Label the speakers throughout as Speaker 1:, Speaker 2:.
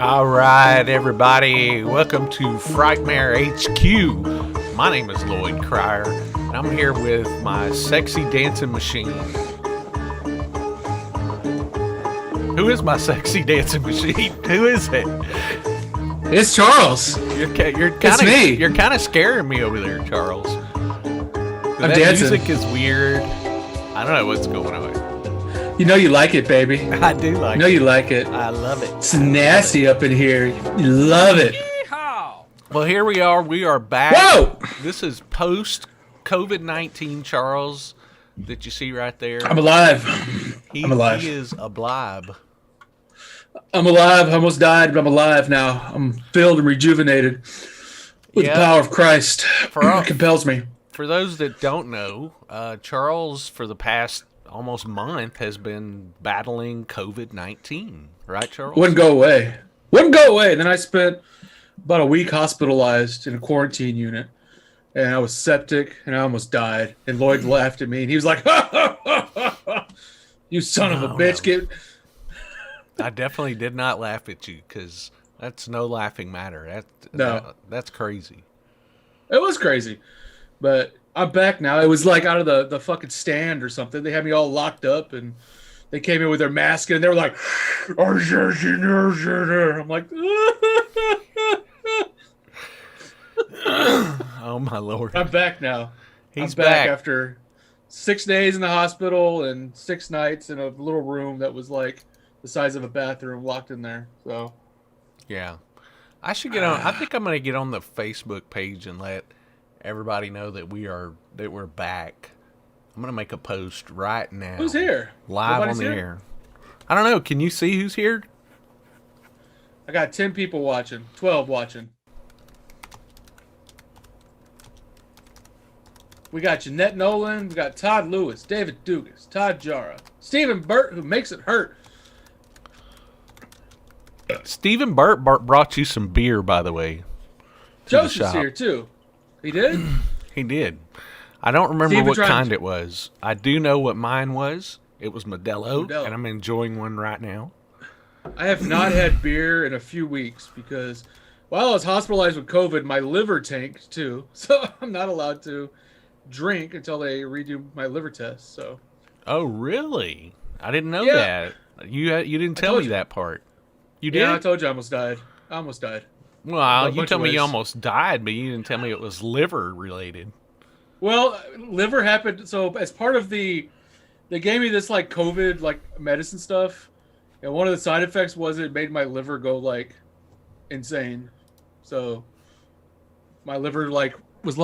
Speaker 1: All right, everybody. Welcome to Frightmare HQ. My name is Loyd Cryer, and I'm here with my sexy dancing machine. Who is my sexy dancing machine? Who is it?
Speaker 2: It's Charles.
Speaker 1: It's me. You're kind of scaring me over there, Charles.
Speaker 2: I'm
Speaker 1: that
Speaker 2: dancing.
Speaker 1: Music is weird. I don't know what's going on.
Speaker 2: You know you like it, baby.
Speaker 1: I do like it.
Speaker 2: You like it.
Speaker 1: I love it.
Speaker 2: It's nasty up in here. You love it.
Speaker 1: Well, here we are. We are back.
Speaker 2: Whoa!
Speaker 1: This is post COVID-19 Charles that you see right there.
Speaker 2: I'm alive.
Speaker 1: I'm
Speaker 2: alive.
Speaker 1: He is a blob.
Speaker 2: I'm alive. I almost died, but I'm alive now. I'm filled and rejuvenated with the power of Christ. It compels me.
Speaker 1: For those that don't know, Charles, for the past almost month, has been battling COVID-19. Right, Charles?
Speaker 2: Wouldn't go away. Then I spent about a week hospitalized in a quarantine unit. And I was septic, and I almost died. And Loyd laughed at me, and he was like, ha, ha, ha, ha, ha. You son of a bitch.
Speaker 1: No. I definitely did not laugh at you, because that's no laughing matter. That's crazy.
Speaker 2: It was crazy. But I'm back now. It was like out of the fucking stand or something. They had me all locked up, and they came in with their mask, and they were like, I'm like,
Speaker 1: oh my Lord.
Speaker 2: I'm back now.
Speaker 1: He's
Speaker 2: I'm back
Speaker 1: back
Speaker 2: after 6 days in the hospital and 6 nights in a little room that was like the size of a bathroom, locked in there. So
Speaker 1: yeah, I should get on. I think I'm gonna get on the Facebook page and let everybody know that we're back. I'm gonna make a post right now.
Speaker 2: Who's here?
Speaker 1: Live
Speaker 2: Nobody's
Speaker 1: on the
Speaker 2: here?
Speaker 1: air. I don't know. Can you see who's here?
Speaker 2: I got 10 people watching, 12 watching. We got Jeanette Nolan, we got Todd Lewis, David Dugas, Todd Jara, Stephen Burt, who makes it hurt.
Speaker 1: Stephen Burt brought you some beer, by the way.
Speaker 2: Joseph's here too. He did?
Speaker 1: He did. I don't remember
Speaker 2: Stephen
Speaker 1: what kind it was. I do know what mine was. It was Modelo, and I'm enjoying one right now.
Speaker 2: I have not had beer in a few weeks because while I was hospitalized with COVID, my liver tanked too. So I'm not allowed to drink until they redo my liver test. So.
Speaker 1: Oh, really? I didn't know that. You didn't tell me that part. You did?
Speaker 2: Yeah, I told you I almost died.
Speaker 1: Well, you told me you almost died, but you didn't tell me it was liver related.
Speaker 2: Well, liver happened. So as part of they gave me this like COVID like medicine stuff, and one of the side effects was it made my liver go like insane. So my liver was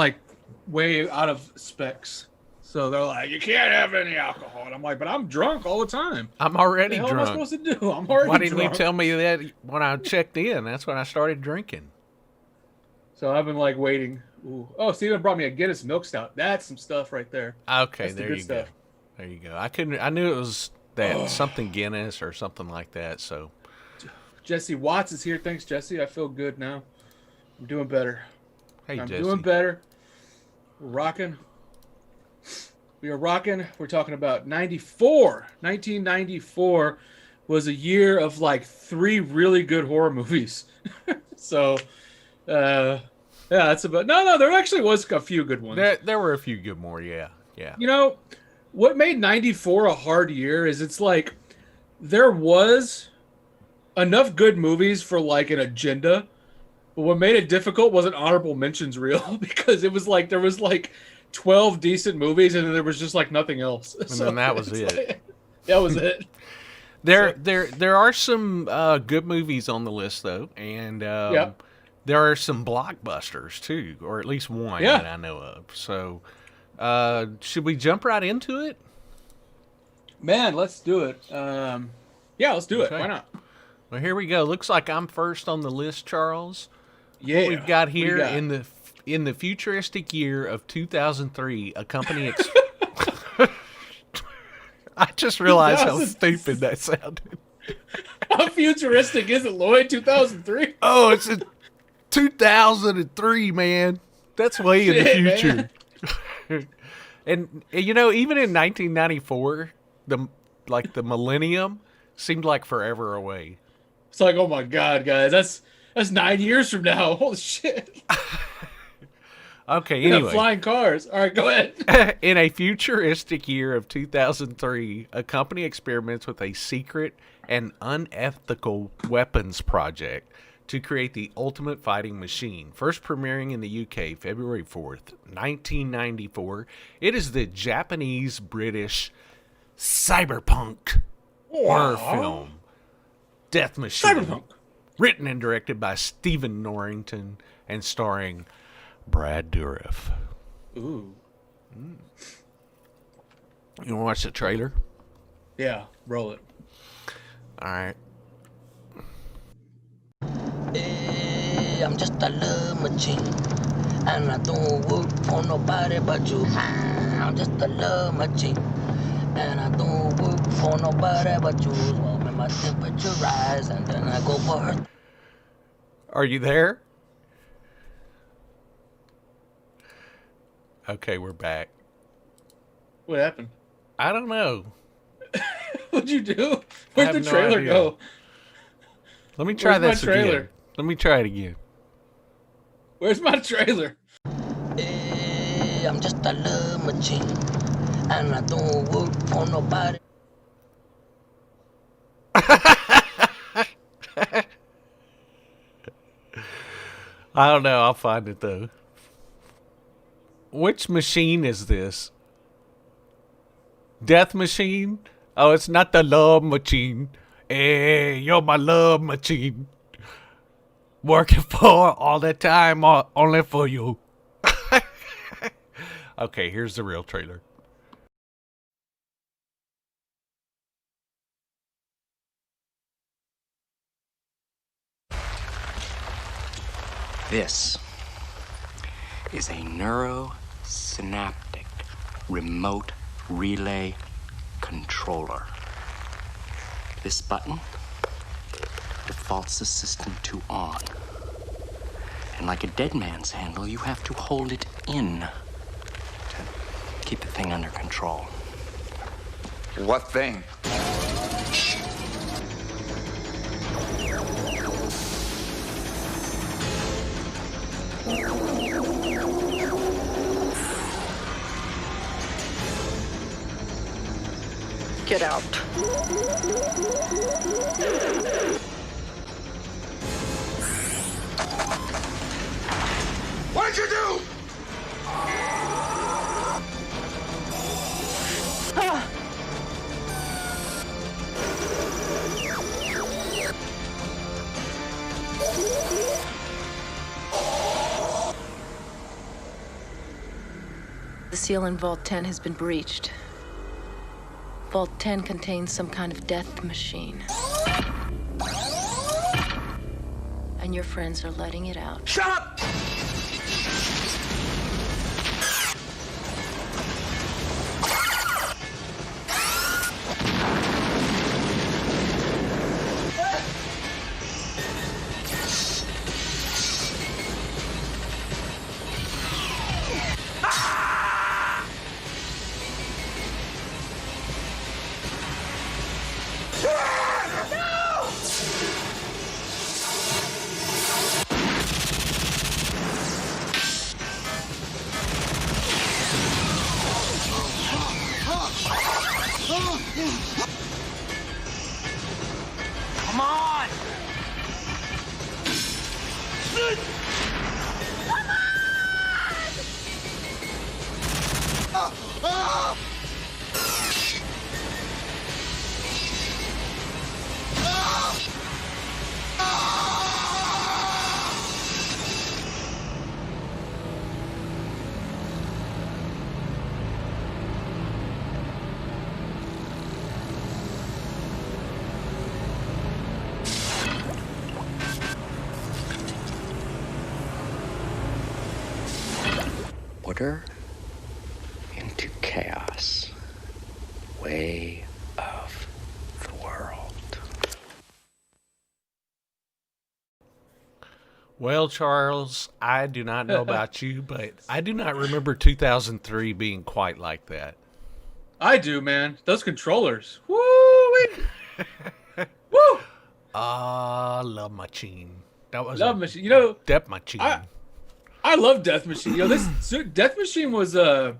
Speaker 2: way out of specs. So they're like, you can't have any alcohol. And I'm like, but I'm drunk all the time.
Speaker 1: I'm already drunk.
Speaker 2: What am I supposed to do? I'm already drunk.
Speaker 1: Why didn't you tell me that when I checked in? That's when I started drinking.
Speaker 2: So I've been waiting. Ooh. Oh, Steven brought me a Guinness Milk Stout. That's some stuff right there.
Speaker 1: Okay, there you go. There you go. I knew it was something Guinness or something like that. So
Speaker 2: Jesse Watts is here. Thanks, Jesse. I feel good now. I'm doing better.
Speaker 1: Hey, Jesse.
Speaker 2: I'm doing better. We're rocking. We are rocking. We're talking about 94. 1994 was a year of 3 really good horror movies. So, yeah, that's about. No, there actually was a few good ones.
Speaker 1: There were a few good more, yeah.
Speaker 2: You know, what made 94 a hard year is it's there was enough good movies for an agenda, but what made it difficult wasn't honorable mentions real because it was there was 12 decent movies and then there was just nothing else.
Speaker 1: And then that was it.
Speaker 2: That was it.
Speaker 1: There are some good movies on the list though, and there are some blockbusters too, or at least one that I know of. So, should we jump right into it?
Speaker 2: Man, let's do it. Yeah, let's do it. Why not?
Speaker 1: Well, here we go. Looks like I'm first on the list, Charles.
Speaker 2: Yeah.
Speaker 1: What we've got here in the futuristic year of 2003, a company. I just realized how stupid that sounded.
Speaker 2: How futuristic is it, Loyd? 2003?
Speaker 1: Oh, it's in 2003, man. That's way in the future. And even in 1994, the millennium seemed like forever away.
Speaker 2: It's like, oh my god, guys, that's 9 years from now. Holy shit!
Speaker 1: Okay,
Speaker 2: We have
Speaker 1: anyway.
Speaker 2: flying cars. All right, go ahead.
Speaker 1: In a futuristic year of 2003, a company experiments with a secret and unethical weapons project to create the ultimate fighting machine. First premiering in the UK February 4th, 1994. It is the Japanese-British cyberpunk horror film Death Machine.
Speaker 2: Cyberpunk.
Speaker 1: Written and directed by Stephen Norrington and starring Brad Dourif.
Speaker 2: Ooh.
Speaker 1: You want to watch the trailer?
Speaker 2: Yeah, roll it.
Speaker 1: All right.
Speaker 3: Hey, I'm just a love machine, and I don't work for nobody but you. I'm just a love machine, and I don't work for nobody but you. Well, when my temperature rise, and then I go for her.
Speaker 1: Are you there? Okay, we're back.
Speaker 2: What happened?
Speaker 1: I don't know.
Speaker 2: What'd you do? Where'd the
Speaker 1: no
Speaker 2: trailer
Speaker 1: idea.
Speaker 2: go?
Speaker 1: Let me try
Speaker 2: Where's
Speaker 1: this
Speaker 2: my trailer?
Speaker 1: again. Let me try it again.
Speaker 2: Where's my trailer?
Speaker 3: Hey, I'm just a love machine, and I don't work for nobody.
Speaker 1: I don't know. I'll find it though. Which machine is this? Death Machine? Oh, it's not the love machine. Hey, you're my love machine. Working for all the time, only for you. Okay, here's the real trailer.
Speaker 4: This is a neurosynaptic remote relay controller. This button defaults the system to on. And like a dead man's handle, you have to hold it in to keep the thing under control.
Speaker 5: What thing?
Speaker 3: Get out.
Speaker 5: What'd you do?
Speaker 6: The seal in Vault 10 has been breached. Vault 10 contains some kind of death machine. And your friends are letting it out.
Speaker 5: Shut up!
Speaker 4: Come on! Order into chaos. Way of the world.
Speaker 1: Well, Charles, I do not know about you, but I do not remember 2003 being quite like that.
Speaker 2: I do, man. Those controllers. Woo! Woo!
Speaker 1: Love Machine. That was
Speaker 2: Love Machine. You know,
Speaker 1: Death Machine.
Speaker 2: I love Death Machine. You know, this Death Machine was a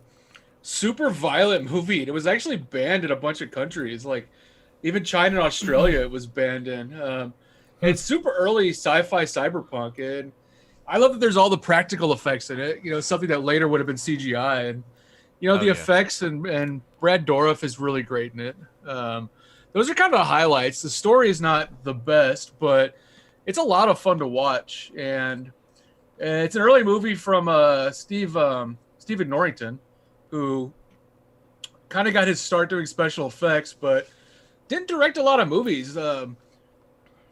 Speaker 2: super violent movie. It was actually banned in a bunch of countries, like even China and Australia. It was banned in. It's super early sci-fi cyberpunk, and I love that there's all the practical effects in it. You know, something that later would have been CGI, and you know the effects and Brad Dourif is really great in it. Those are kind of the highlights. The story is not the best, but it's a lot of fun to watch, and it's an early movie from Stephen Norrington, who kind of got his start doing special effects, but didn't direct a lot of movies. The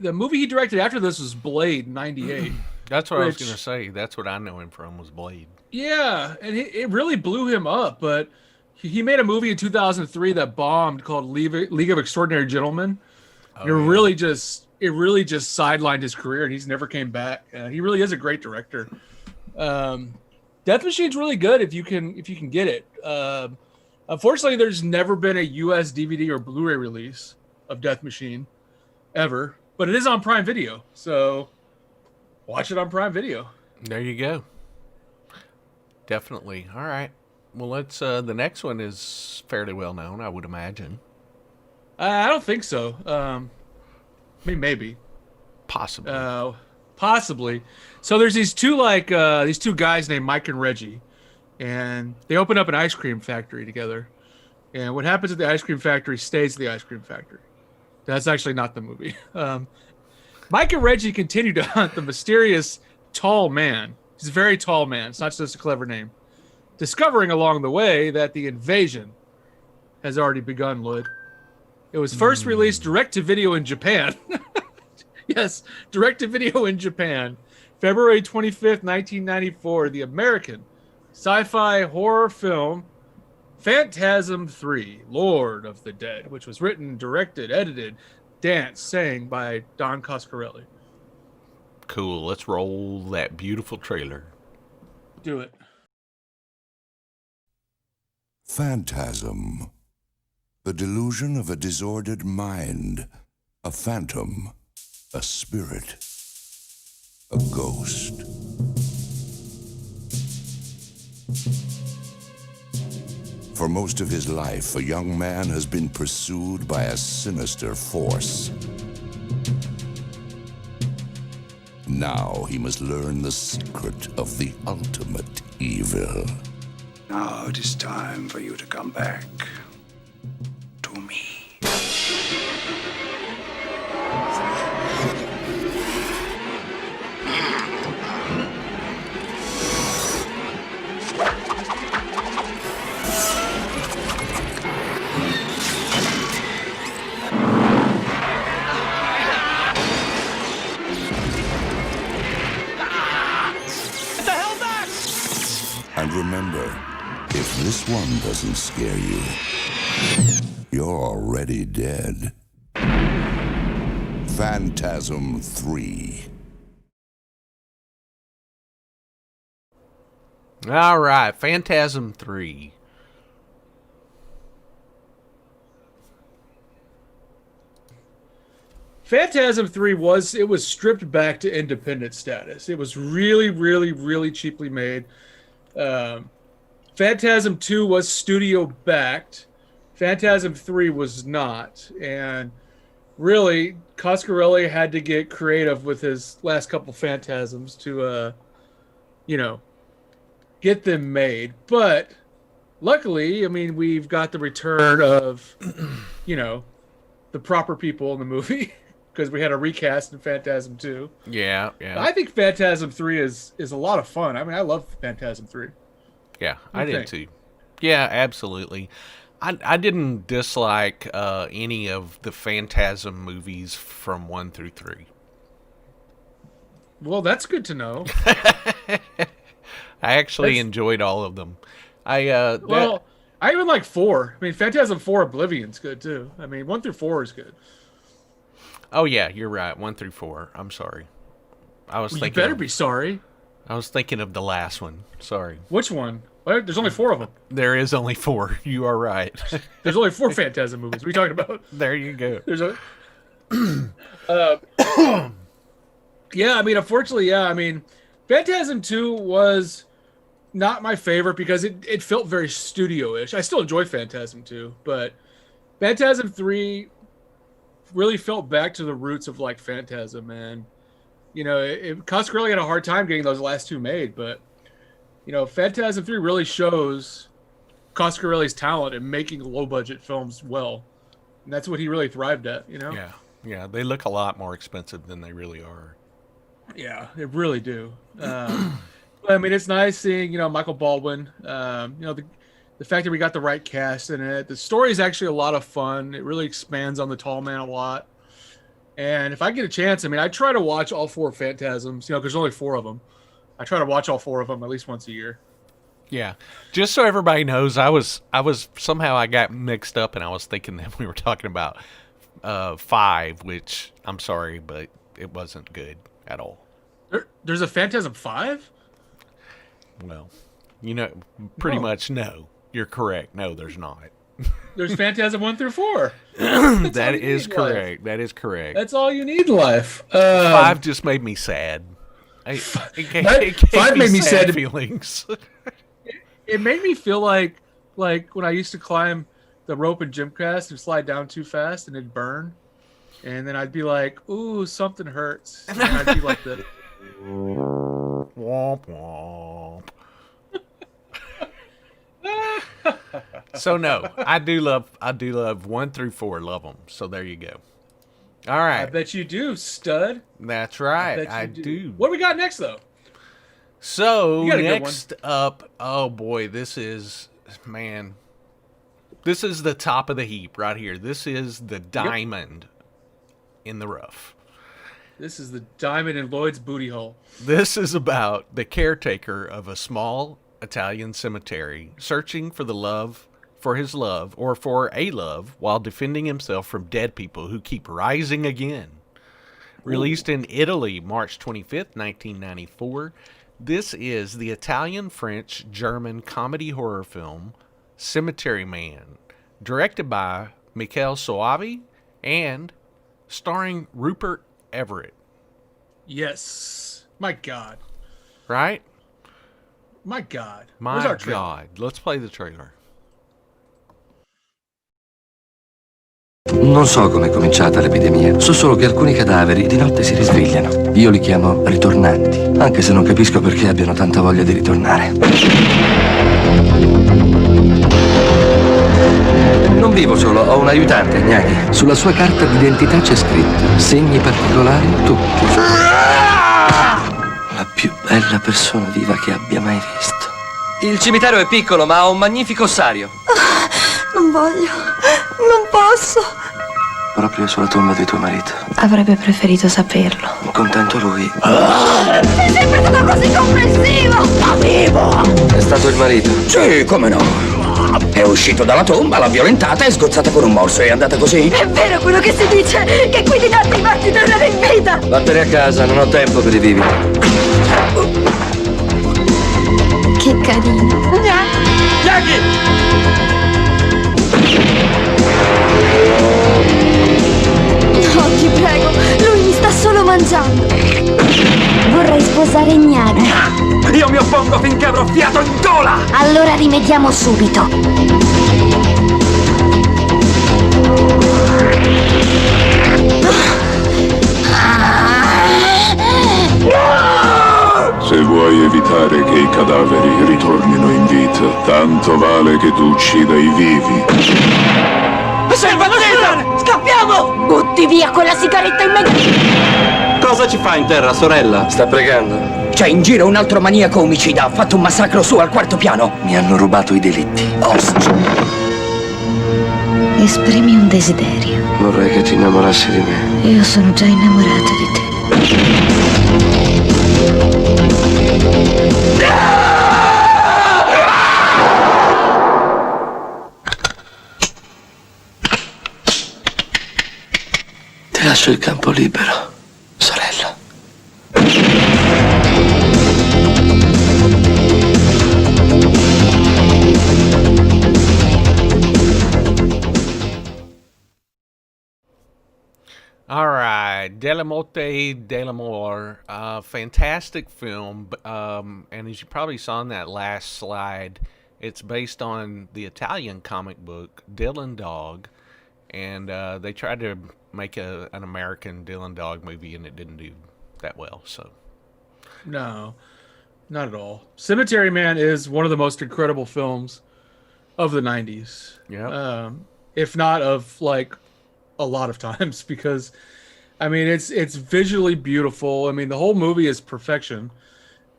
Speaker 2: movie he directed after this was Blade '98.
Speaker 1: That's what I was going to say. That's what I know him from, was Blade.
Speaker 2: Yeah, and it really blew him up, but he made a movie in 2003 that bombed called League of Extraordinary Gentlemen. It really just sidelined his career, and he's never came back. He really is a great director. Death Machine's really good if you can get it. Unfortunately, there's never been a US DVD or Blu-ray release of Death Machine ever, but it is on Prime Video, so watch it on Prime Video.
Speaker 1: There you go. Definitely. All right. Well, let's. The next one is fairly well known, I would imagine.
Speaker 2: I don't think so. I mean, maybe.
Speaker 1: Possibly.
Speaker 2: Possibly. So there's these two guys named Mike and Reggie, and they open up an ice cream factory together. And what happens at the ice cream factory stays at the ice cream factory. That's actually not the movie. Mike and Reggie continue to hunt the mysterious tall man. He's a very tall man. It's not just a clever name. Discovering along the way that the invasion has already begun, Loyd. It was first released direct-to-video in Japan. Yes, direct-to-video in Japan. February 25th, 1994, the American sci-fi horror film Phantasm III, Lord of the Dead, which was written, directed, edited, danced, sang by Don Coscarelli.
Speaker 1: Cool. Let's roll that beautiful trailer.
Speaker 2: Do it.
Speaker 7: Phantasm. The delusion of a disordered mind. A phantom. A spirit. A ghost. For most of his life, a young man has been pursued by a sinister force. Now he must learn the secret of the ultimate evil.
Speaker 8: Now it is time for you to come back to me.
Speaker 7: And remember, if this one doesn't scare you, you're already dead. Phantasm III.
Speaker 1: All right, Phantasm III.
Speaker 2: Phantasm 3 was stripped back to independent status. It was really, really, really cheaply made. Phantasm 2 was studio backed. Phantasm 3 was not. And really, Coscarelli had to get creative with his last couple Phantasms to, get them made. But luckily, I mean, we've got the return of, the proper people in the movie. Because we had a recast in Phantasm 2.
Speaker 1: Yeah.
Speaker 2: I think Phantasm 3 is a lot of fun. I mean, I love Phantasm 3.
Speaker 1: Yeah, I did too. Yeah, absolutely. I didn't dislike any of the Phantasm movies from 1 through 3.
Speaker 2: Well, that's good to know.
Speaker 1: I actually enjoyed all of them. I
Speaker 2: even like 4. I mean, Phantasm 4 Oblivion's good too. I mean, 1 through 4 is good.
Speaker 1: Oh yeah, you're right. 1 through 4. I'm sorry.
Speaker 2: You better be sorry.
Speaker 1: I was thinking of the last one. Sorry.
Speaker 2: Which one? There's only 4 of them.
Speaker 1: There is only 4. You are right.
Speaker 2: There's only 4 Phantasm movies. What are you talking about?
Speaker 1: There you go.
Speaker 2: There's Yeah, I mean, unfortunately, yeah. I mean, Phantasm 2 was not my favorite because it felt very studio-ish. I still enjoy Phantasm 2, but Phantasm 3 really felt back to the roots of like Phantasm, man. You know, Coscarelli had a hard time getting those last two made, but you know, Phantasm 3 really shows Coscarelli's talent in making low-budget films well. And that's what he really thrived at, you know?
Speaker 1: Yeah, they look a lot more expensive than they really are.
Speaker 2: Yeah, they really do. I mean, it's nice seeing, you know, Michael Baldwin. You know, the fact that we got the right cast in it. The story is actually a lot of fun. It really expands on the Tall Man a lot. And if I get a chance, I mean, I try to watch all four Phantasms, you know, because there's only four of them. I try to watch all four of them at least once a year.
Speaker 1: Yeah, just so everybody knows, I was somehow I got mixed up and I was thinking that we were talking about 5, which I'm sorry, but it wasn't good at all.
Speaker 2: There's a Phantasm 5?
Speaker 1: Well, you know, pretty much no. You're correct. No, there's not.
Speaker 2: There's Phantasm 1 through 4.
Speaker 1: That is correct. That is correct.
Speaker 2: That's all you need in life.
Speaker 1: 5 just made me sad. It
Speaker 2: 5 made me sad.
Speaker 1: Feelings.
Speaker 2: It made me feel like when I used to climb the rope in Gymcast and slide down too fast and it'd burn. And then I'd be like, ooh, something hurts. And I'd be like this.
Speaker 1: Womp womp. So no, I do love 1 through 4. Love them. So there you go. All right.
Speaker 2: I bet you do, stud.
Speaker 1: That's right. I do.
Speaker 2: What do we got next though?
Speaker 1: So next up, oh boy, this is the top of the heap right here. This is the diamond in the rough.
Speaker 2: This is the diamond in Loyd's booty hole.
Speaker 1: This is about the caretaker of a small Italian cemetery searching for his love while defending himself from dead people who keep rising again. Released in Italy March 25th, 1994. This is the Italian-French-German comedy horror film Cemetery Man, directed by Michele Soavi and starring Rupert Everett.
Speaker 2: Yes. My God.
Speaker 1: Right?
Speaker 2: My God.
Speaker 1: My God. Let's play the trailer.
Speaker 9: Non so come è cominciata l'epidemia, so solo che alcuni cadaveri di notte si risvegliano. Io li chiamo ritornanti, anche se non capisco perché abbiano tanta voglia di ritornare. Non vivo solo, ho un aiutante, Gnaghi. Sulla sua carta d'identità c'è scritto segni particolari tutti. La più bella persona viva che abbia mai visto. Il cimitero è piccolo, ma ha un magnifico ossario.
Speaker 10: Non voglio, non posso.
Speaker 9: Proprio sulla tomba di tuo marito.
Speaker 10: Avrebbe preferito saperlo.
Speaker 9: Contento lui.
Speaker 10: Sei sempre stato così comprensivo! Ma vivo!
Speaker 9: È stato il marito?
Speaker 11: Sì, come no. È uscito dalla tomba, l'ha violentata e sgozzata con un morso. È andata così?
Speaker 10: È vero quello che si dice, che qui di notte i morti tornano in vita!
Speaker 9: Vattene a casa, non ho tempo per i vivi.
Speaker 10: Che carino.
Speaker 9: Gnaghi!
Speaker 10: No, ti prego, lui mi sta solo mangiando. Vorrei sposare Gnaghi.
Speaker 9: Io mi oppongo finché avrò fiato in gola!
Speaker 10: Allora rimediamo subito.
Speaker 8: Se vuoi evitare che i cadaveri ritornino in vita, tanto vale che tu uccida i vivi.
Speaker 10: Serva Cesar! Scappiamo! Butti via quella sigaretta immediatamente!
Speaker 9: Cosa ci fa in terra, sorella? Sta pregando.
Speaker 11: C'è in giro un altro maniaco omicida. Ha fatto un massacro su al 4º piano.
Speaker 9: Mi hanno rubato i delitti.
Speaker 10: Esprimi un desiderio.
Speaker 9: Vorrei che ti innamorassi di me.
Speaker 10: Io sono già innamorata di te.
Speaker 9: Ti lascio il campo libero, sorella.
Speaker 1: All right, Della Morte dell'Amore, fantastic film, and as you probably saw in that last slide, it's based on the Italian comic book Dylan Dog, and they tried to make an American Dylan Dog movie, and it didn't do that well. So,
Speaker 2: No, not at all. Cemetery Man is one of the most incredible films of the 90s.
Speaker 1: Yeah.
Speaker 2: If not of like a lot of times, because I mean it's visually beautiful. I mean the whole movie is perfection.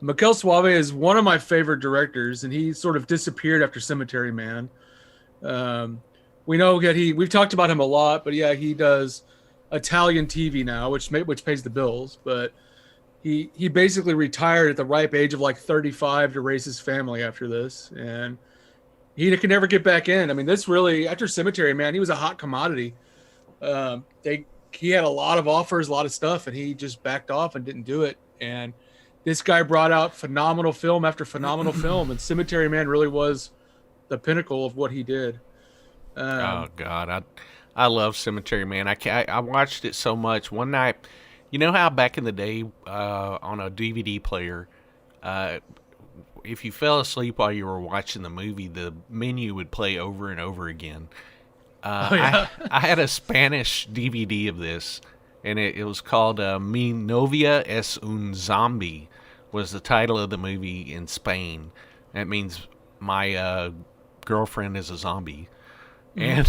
Speaker 2: Mikel Suave is one of my favorite directors, and he sort of disappeared after Cemetery Man. We know that we've talked about him a lot, but yeah, he does Italian TV now, which pays the bills. But he basically retired at the ripe age of like 35 to raise his family after this, and he could never get back in. I mean, this really, after Cemetery Man, he was a hot commodity. He had a lot of offers, a lot of stuff, and he just backed off and didn't do it. And this guy brought out phenomenal film after phenomenal film, and Cemetery Man really was the pinnacle of what he did.
Speaker 1: Oh God, I love Cemetery Man. I watched it so much. One night, you know how back in the day on a DVD player, if you fell asleep while you were watching the movie, the menu would play over and over again. I had a Spanish DVD of this, and it was called Mi novia es un zombie, was the title of the movie in Spain. That means my girlfriend is a zombie. And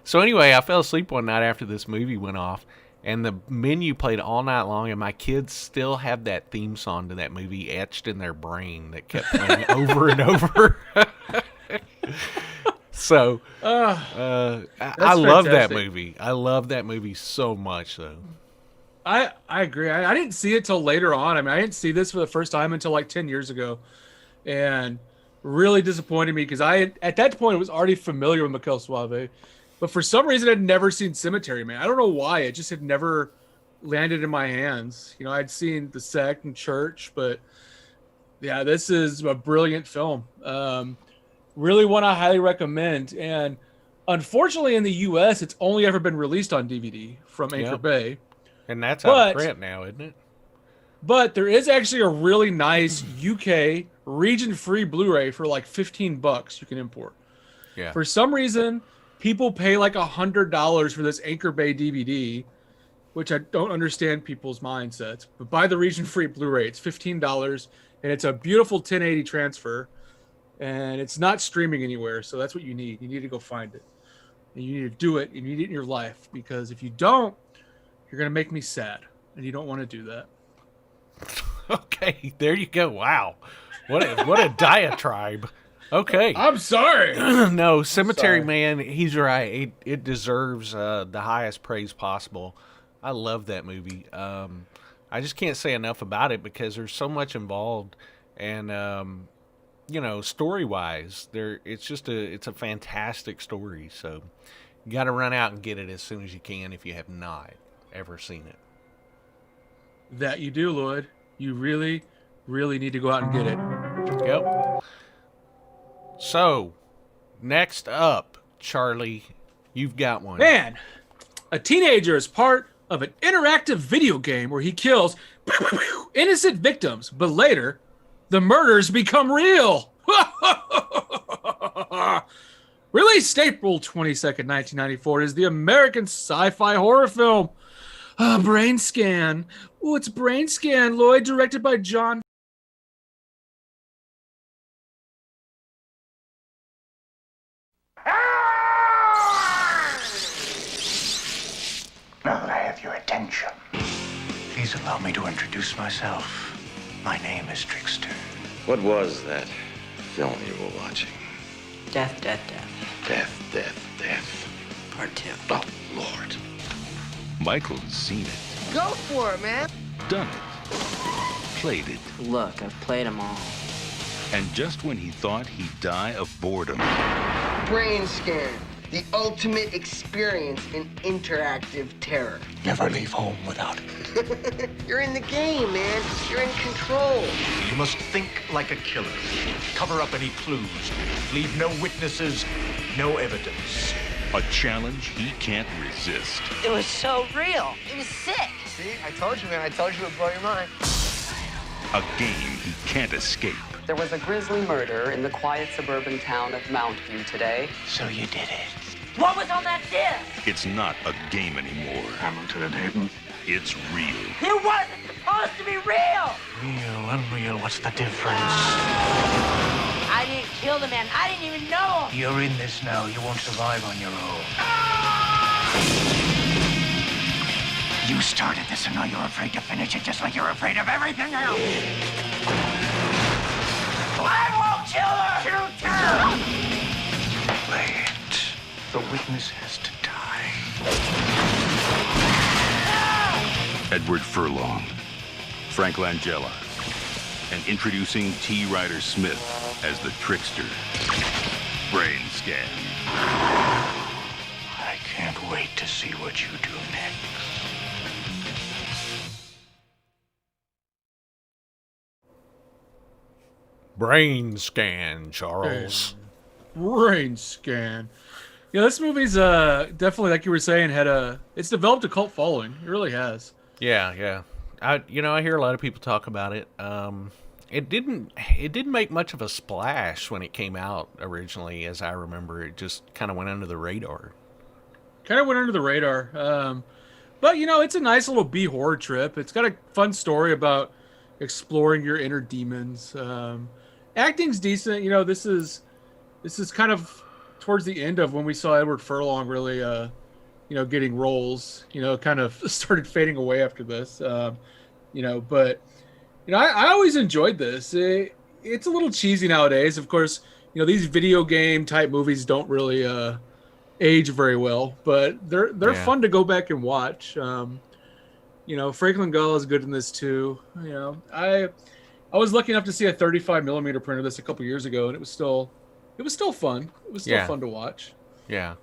Speaker 1: so anyway, I fell asleep one night after this movie went off, and the menu played all night long, and my kids still have that theme song to that movie etched in their brain that kept playing over and over. So I love that movie. I love that movie so much, though.
Speaker 2: I agree. I didn't see it till later on. I mean, I didn't see this for the first time until like 10 years ago, and really disappointed me because at that point I was already familiar with Mikel Suave, but for some reason I'd never seen Cemetery Man. I don't know why. It just had never landed in my hands. You know, I'd seen The Sect and Church, but yeah, this is a brilliant film. Really one I highly recommend. And unfortunately in the US, it's only ever been released on DVD from Anchor Bay.
Speaker 1: And that's out of print now, isn't it?
Speaker 2: But there is actually a really nice UK region-free Blu-ray for like $15 you can import.
Speaker 1: Yeah. For
Speaker 2: some reason, people pay like $100 for this Anchor Bay DVD, which I don't understand people's mindsets. But buy the region-free Blu-ray. It's $15, and it's a beautiful 1080 transfer, and it's not streaming anywhere, so that's what you need. You need to go find it. And you need to do it. You need it in your life, because if you don't, you're going to make me sad, and you don't want to do that.
Speaker 1: Okay, there you go. Wow. What a diatribe. Okay.
Speaker 2: I'm sorry.
Speaker 1: No, Cemetery Man, he's right. It deserves the highest praise possible. I love that movie. I just can't say enough about it because there's so much involved, and you know, story-wise, it's a fantastic story. So you got to run out and get it as soon as you can if you have not ever seen it.
Speaker 2: That you do, Loyd. You really, really need to go out and get it.
Speaker 1: Yep. So, next up, Charlie, you've got one.
Speaker 2: Man, a teenager is part of an interactive video game where he kills innocent victims, but later, the murders become real. Released April 22nd, 1994, is the American sci-fi horror film Brainscan. Oh, it's Brainscan, Loyd, directed by John.
Speaker 12: Now that I have your attention, please allow me to introduce myself. My name is Trickster.
Speaker 13: What was that film you were watching?
Speaker 14: Death, Death, Death.
Speaker 13: Death, Death, Death.
Speaker 14: Part 2.
Speaker 13: Oh, Lord.
Speaker 15: Michael's seen it.
Speaker 14: Go for it, man.
Speaker 15: Done it. Played it.
Speaker 14: Look, I've played them all.
Speaker 15: And just when he thought he'd die of boredom.
Speaker 16: Brainscan, the ultimate experience in interactive terror.
Speaker 12: Never leave home without it.
Speaker 16: You're in the game, man. You're in control.
Speaker 17: You must think like a killer. Cover up any clues. Leave no witnesses, no evidence.
Speaker 15: A challenge he can't resist.
Speaker 14: It was so real. It was sick.
Speaker 16: See, I told you, man. I told you it would blow your mind.
Speaker 15: A game he can't escape.
Speaker 18: There was a grisly murder in the quiet suburban town of Mountview today.
Speaker 12: So you did it.
Speaker 14: What was on that disc?
Speaker 15: It's not a game anymore.
Speaker 12: Hamilton and Hayden.
Speaker 15: It's real.
Speaker 14: It wasn't supposed to be real.
Speaker 12: Real, unreal, what's the difference?
Speaker 14: I didn't kill the man. I didn't even know him.
Speaker 12: You're in this now. You won't survive on your own. You started this and now you're afraid to finish it, just like you're afraid of everything else.
Speaker 14: I won't kill her. Shoot her.
Speaker 12: Play it. The witness has to die.
Speaker 15: Edward Furlong, Frank Langella, and introducing T. Ryder Smith as the trickster. Brainscan.
Speaker 12: I can't wait to see what you do next.
Speaker 1: Brainscan, Charles.
Speaker 2: Brainscan. Yeah, this movie's definitely, like you were saying, it's developed a cult following. It really has.
Speaker 1: Yeah. I hear a lot of people talk about it. It didn't make much of a splash when it came out originally, as I remember. It just kind of went under the radar.
Speaker 2: But it's a nice little B horror trip. It's got a fun story about exploring your inner demons. Acting's decent. This is kind of towards the end of when we saw Edward Furlong really getting roles, kind of started fading away after this. I always enjoyed this. It's a little cheesy nowadays. Of course, these video game type movies don't really age very well, but they're fun to go back and watch. Frank Langella is good in this too. I was lucky enough to see a 35mm print of this a couple years ago, and it was still fun. It was still fun to watch.
Speaker 1: Yeah.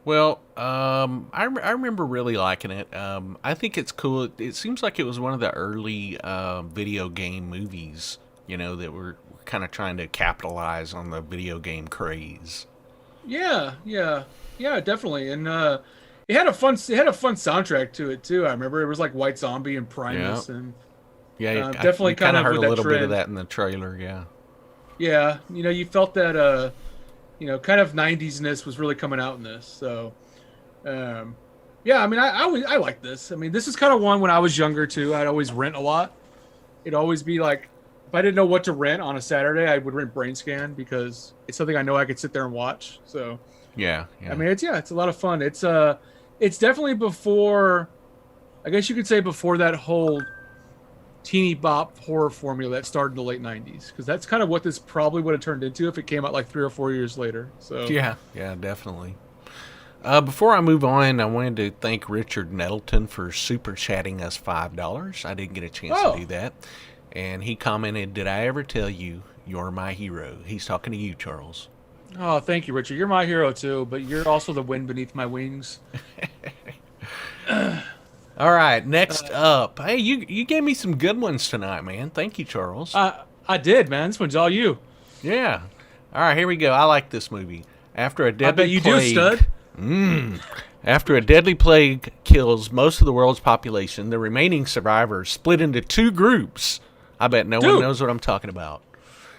Speaker 1: Well, I remember really liking it. I think it's cool. It seems like it was one of the early video game movies, that were kind of trying to capitalize on the video game craze.
Speaker 2: Yeah, definitely. And it had a fun soundtrack to it too. I remember it was like White Zombie and Primus, and definitely kind of
Speaker 1: heard
Speaker 2: with
Speaker 1: a little
Speaker 2: trend.
Speaker 1: bit of that in the trailer. Yeah.
Speaker 2: Yeah, you felt that kind of 90s-ness was really coming out in this. So, I like this. This is kind of one when I was younger too. I'd always rent a lot. It'd always be like, if I didn't know what to rent on a Saturday, I would rent Brainscan because it's something I know I could sit there and watch. So,
Speaker 1: yeah.
Speaker 2: It's a lot of fun. It's definitely before, I guess you could say before that whole teeny bop horror formula that started in the late 90s, because that's kind of what this probably would have turned into if it came out like 3 or 4 years later. So
Speaker 1: yeah, definitely. Before I move on, I wanted to thank Richard Nettleton for super chatting us $5. I didn't get a chance to do that, and he commented, "Did I ever tell you you're my hero?" He's talking to you, Charles.
Speaker 2: Oh, thank you, Richard. You're my hero too, but you're also the wind beneath my wings.
Speaker 1: All right, next up. Hey, you gave me some good ones tonight, man. Thank you, Charles.
Speaker 2: I did, man. This one's all you.
Speaker 1: Yeah. All right, here we go. I like this movie. After a deadly
Speaker 2: I bet you
Speaker 1: plague,
Speaker 2: do, stud.
Speaker 1: After a deadly plague kills most of the world's population, the remaining survivors split into 2 groups. I bet no one knows what I'm talking about.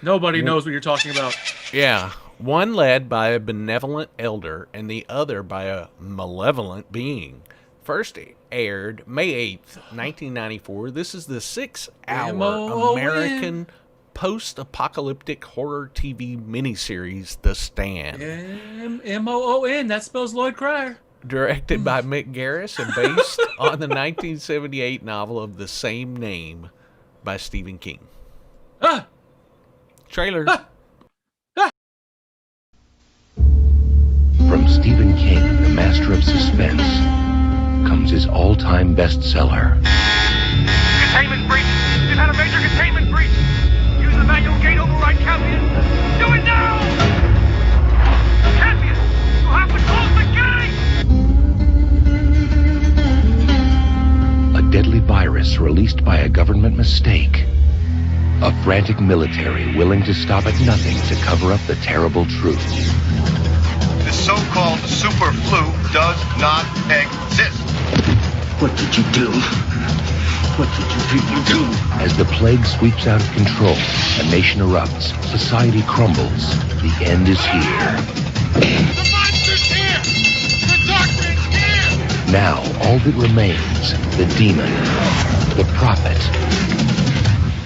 Speaker 2: Nobody knows what you're talking about.
Speaker 1: Yeah. One led by a benevolent elder and the other by a malevolent being. First aired May 8th, 1994. This is the 6-hour American post-apocalyptic horror TV miniseries, The Stand.
Speaker 2: M-O-O-N. That spells Lloyd Cryer.
Speaker 1: Directed by Mick Garris and based on the 1978 novel of the same name by Stephen King. Trailer.
Speaker 9: From Stephen King, the master of suspense, comes his all-time bestseller.
Speaker 19: Containment breach! We've had a major containment breach! Use the manual gate override, Captain! Do it now! Captain! You'll have to close the gate!
Speaker 9: A deadly virus released by a government mistake. A frantic military willing to stop at nothing to cover up the terrible truth.
Speaker 19: This
Speaker 12: so-called super flu does not exist.
Speaker 17: What did you do? What did you people do?
Speaker 20: As the plague sweeps out of control, a nation erupts, society crumbles, the end is here.
Speaker 19: The monster's here! The darkman's here!
Speaker 20: Now, all that remains, the demon, the prophet,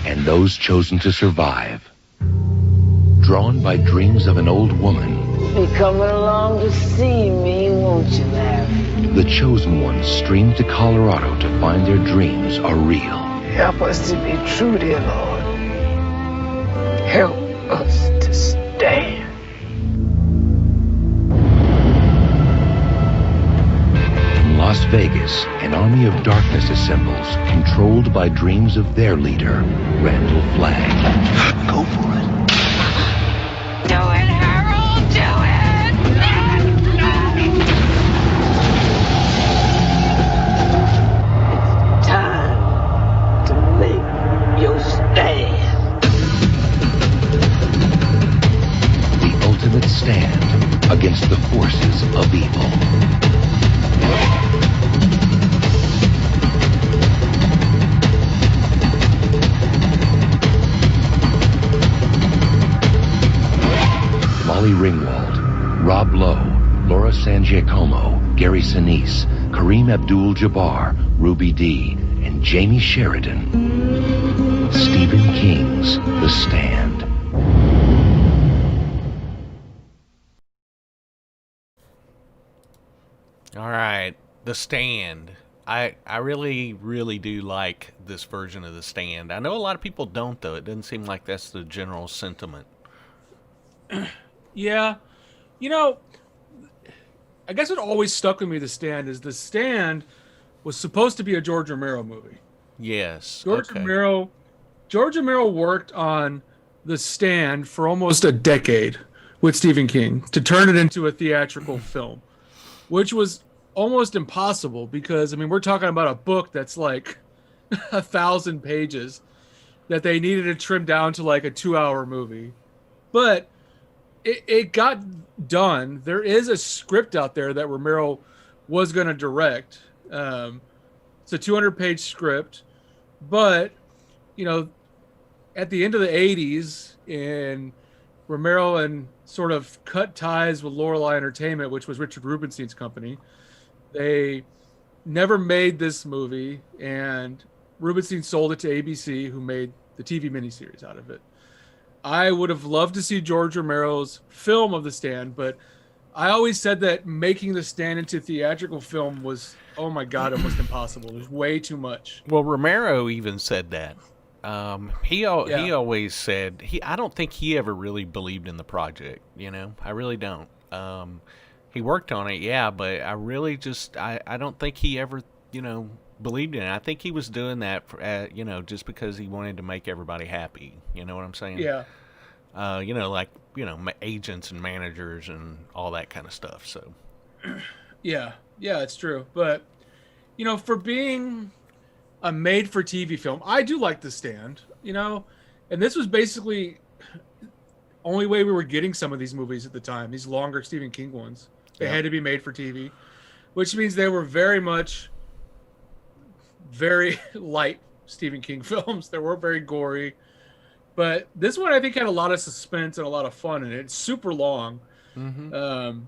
Speaker 20: and those chosen to survive. Drawn by dreams of an old woman,
Speaker 3: Be coming along to see me, won't you, Larry?
Speaker 20: the chosen ones stream to Colorado to find their dreams are real.
Speaker 3: Help us to be true, dear Lord. Help us to stand.
Speaker 20: In Las Vegas, an army of darkness assembles, controlled by dreams of their leader, Randall Flagg.
Speaker 17: Go for it.
Speaker 14: Do it, Harold! Do it!
Speaker 3: Time to make your stand.
Speaker 20: The ultimate stand against the forces of evil. Molly Ringwald, Rob Lowe, Laura San Giacomo, Gary Sinise, Kareem Abdul-Jabbar, Ruby Dee, and Jamie Sheridan. Stephen King's The Stand.
Speaker 1: All right, The Stand. I really, really do like this version of The Stand. I know a lot of people don't, though. It doesn't seem like that's the general sentiment.
Speaker 2: Yeah. You know, I guess what always stuck with me, The Stand, is The Stand was supposed to be a George Romero movie.
Speaker 1: Yes.
Speaker 2: George Romero worked on The Stand for almost a decade with Stephen King to turn it into a theatrical film, which was almost impossible because, I mean, we're talking about a book that's like 1,000 pages that they needed to trim down to like a 2-hour movie. But it got done. There is a script out there that Romero was going to direct. It's a 200-page script. But, you know, at the end of the 80s, and Romero and sort of cut ties with Lorelei Entertainment, which was Richard Rubenstein's company. They never made this movie, and Rubenstein sold it to ABC, who made the TV miniseries out of it. I would have loved to see George Romero's film of The Stand, but I always said that making The Stand into theatrical film was, oh my God, almost impossible. There's way too much.
Speaker 1: Well, Romero even said that. He always said I don't think he ever really believed in the project. You know, I really don't. He worked on it, yeah, but I really just I don't think he ever believed in it. I think he was doing that for, just because he wanted to make everybody happy. You know what I'm saying?
Speaker 2: Yeah.
Speaker 1: Agents and managers and all that kind of stuff. So.
Speaker 2: Yeah, it's true. But, for being a made-for-TV film, I do like The Stand, and this was basically only way we were getting some of these movies at the time, these longer Stephen King ones. They had to be made for TV, which means they were very light Stephen King films. They weren't very gory. But this one, I think, had a lot of suspense and a lot of fun in it. It's super long. Mm-hmm.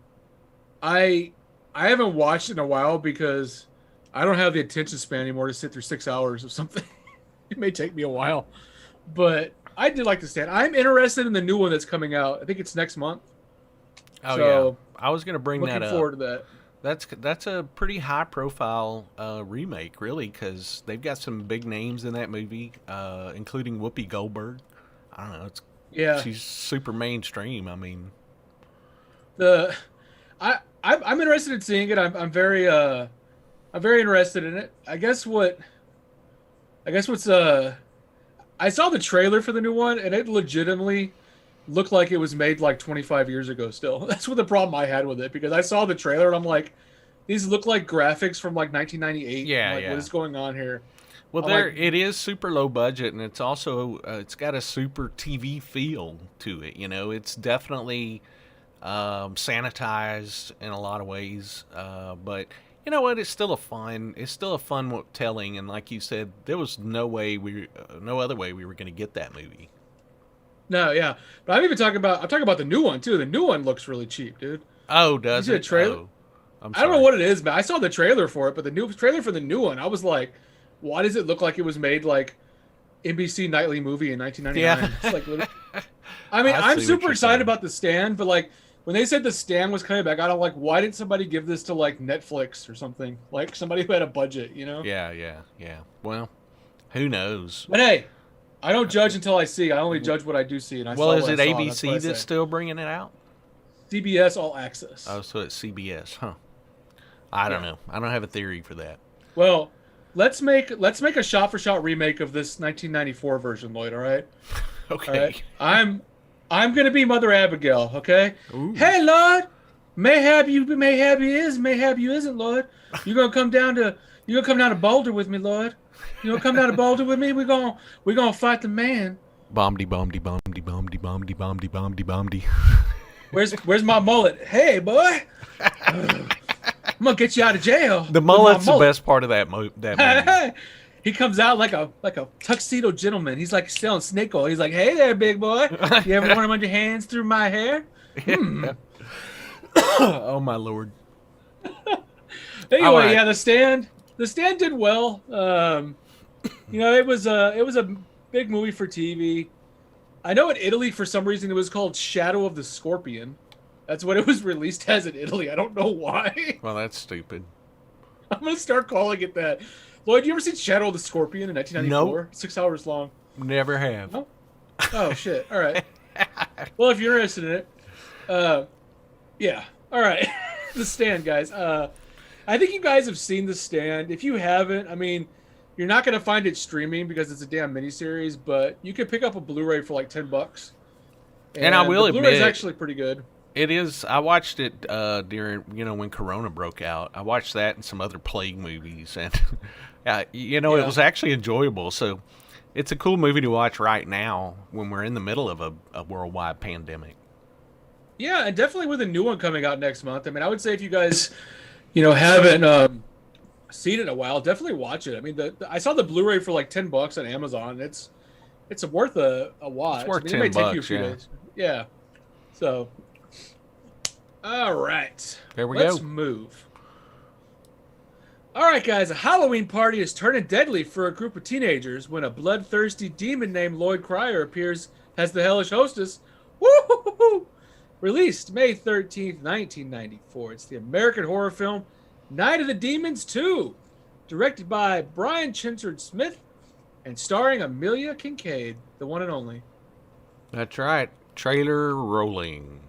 Speaker 2: I haven't watched it in a while because I don't have the attention span anymore to sit through 6 hours of something. It may take me a while. But I did like The Stand. I'm interested in the new one that's coming out. I think it's next month.
Speaker 1: Oh, yeah. I was going to bring that up.
Speaker 2: Looking forward to that.
Speaker 1: That's a pretty high-profile remake, really, because they've got some big names in that movie, including Whoopi Goldberg. I don't know. She's super mainstream. I mean,
Speaker 2: I'm interested in seeing it. I'm very interested in it. I saw the trailer for the new one, and it legitimately looked like it was made like 25 years ago still. That's what the problem I had with it, because I saw the trailer and I'm like, these look like graphics from like 1998.
Speaker 1: Yeah,
Speaker 2: what is going on here?
Speaker 1: Well, it is super low budget, and it's also it's got a super TV feel to it. It's definitely sanitized in a lot of ways. But you know what? It's still a fun telling. And like you said, there was no other way we were going to get that movie.
Speaker 2: No, yeah, but I'm talking about the new one too. The new one looks really cheap, dude.
Speaker 1: Oh, does
Speaker 2: you see
Speaker 1: it?
Speaker 2: the trailer?
Speaker 1: Oh,
Speaker 2: I don't know what it is, man. I saw the trailer for it, but the new trailer for the new one, I was like, why does it look like it was made like NBC nightly movie in 1999?
Speaker 1: Yeah.
Speaker 2: It's like, I mean, I'm super excited about The Stand, but like when they said The Stand was coming back, I don't like, why didn't somebody give this to like Netflix or something? Like somebody who had a budget, you know?
Speaker 1: Yeah. Well, who knows?
Speaker 2: But hey, I don't judge until I see. I only judge what I do see. And
Speaker 1: is it ABC that's still bringing it out?
Speaker 2: CBS All Access.
Speaker 1: Oh, so it's CBS, huh? I don't know. I don't have a theory for that.
Speaker 2: Well, let's make a shot-for-shot remake of this 1994 version, Loyd. All right.
Speaker 1: Okay.
Speaker 2: All right? I'm gonna be Mother Abigail. Okay.
Speaker 1: Ooh.
Speaker 2: Hey, Lord. Mayhap you is. Mayhap you isn't, Lord. You gonna come down to Boulder with me, Lord. You gonna come down to Boulder with me? We're gonna fight the man.
Speaker 1: Bomdy.
Speaker 2: Where's my mullet? Hey, boy. I'm gonna get you out of jail.
Speaker 1: The mullet's the best part of that movie.
Speaker 2: He comes out like a tuxedo gentleman. He's like selling snake oil. He's like, "Hey there, big boy. You ever want to run your hands through my hair?"
Speaker 1: Oh my lord.
Speaker 2: Anyway, yeah, The Stand did well. You know, it was a big movie for TV. I know in Italy for some reason it was called Shadow of the Scorpion. That's what it was released as in Italy. I don't know why.
Speaker 1: Well, that's stupid.
Speaker 2: I'm gonna start calling it that. Lloyd, you ever seen Shadow of the Scorpion in 1994?
Speaker 1: Nope.
Speaker 2: 6 hours long.
Speaker 1: Never have.
Speaker 2: No? Oh shit! All right. Well, if you're interested in it, yeah. All right. The Stand, guys. I think you guys have seen The Stand. If you haven't, I mean, you're not gonna find it streaming because it's a damn miniseries. But you could pick up a Blu-ray for like $10.
Speaker 1: And I will admit,
Speaker 2: Blu-ray's actually pretty good.
Speaker 1: It is. I watched it during, when Corona broke out. I watched that and some other plague movies, and it was actually enjoyable. So it's a cool movie to watch right now when we're in the middle of a worldwide pandemic.
Speaker 2: Yeah, and definitely with a new one coming out next month. I mean, I would say if you guys, haven't seen it in a while, definitely watch it. I mean, I saw the Blu-ray for like $10 on Amazon. It's worth a watch.
Speaker 1: It's worth
Speaker 2: I mean, it may take you a
Speaker 1: $10,
Speaker 2: few
Speaker 1: yeah.
Speaker 2: days. Yeah. So. All right.
Speaker 1: There we
Speaker 2: Let's
Speaker 1: go.
Speaker 2: move. All right, guys. A Halloween party is turning deadly for a group of teenagers when a bloodthirsty demon named Loyd Cryer appears as the hellish hostess. Woo-hoo-hoo-hoo! Released May 13th, 1994. It's the American horror film Night of the Demons 2, directed by Brian Chinchard Smith and starring Amelia Kincaid, the one and only.
Speaker 1: That's right. Trailer rolling.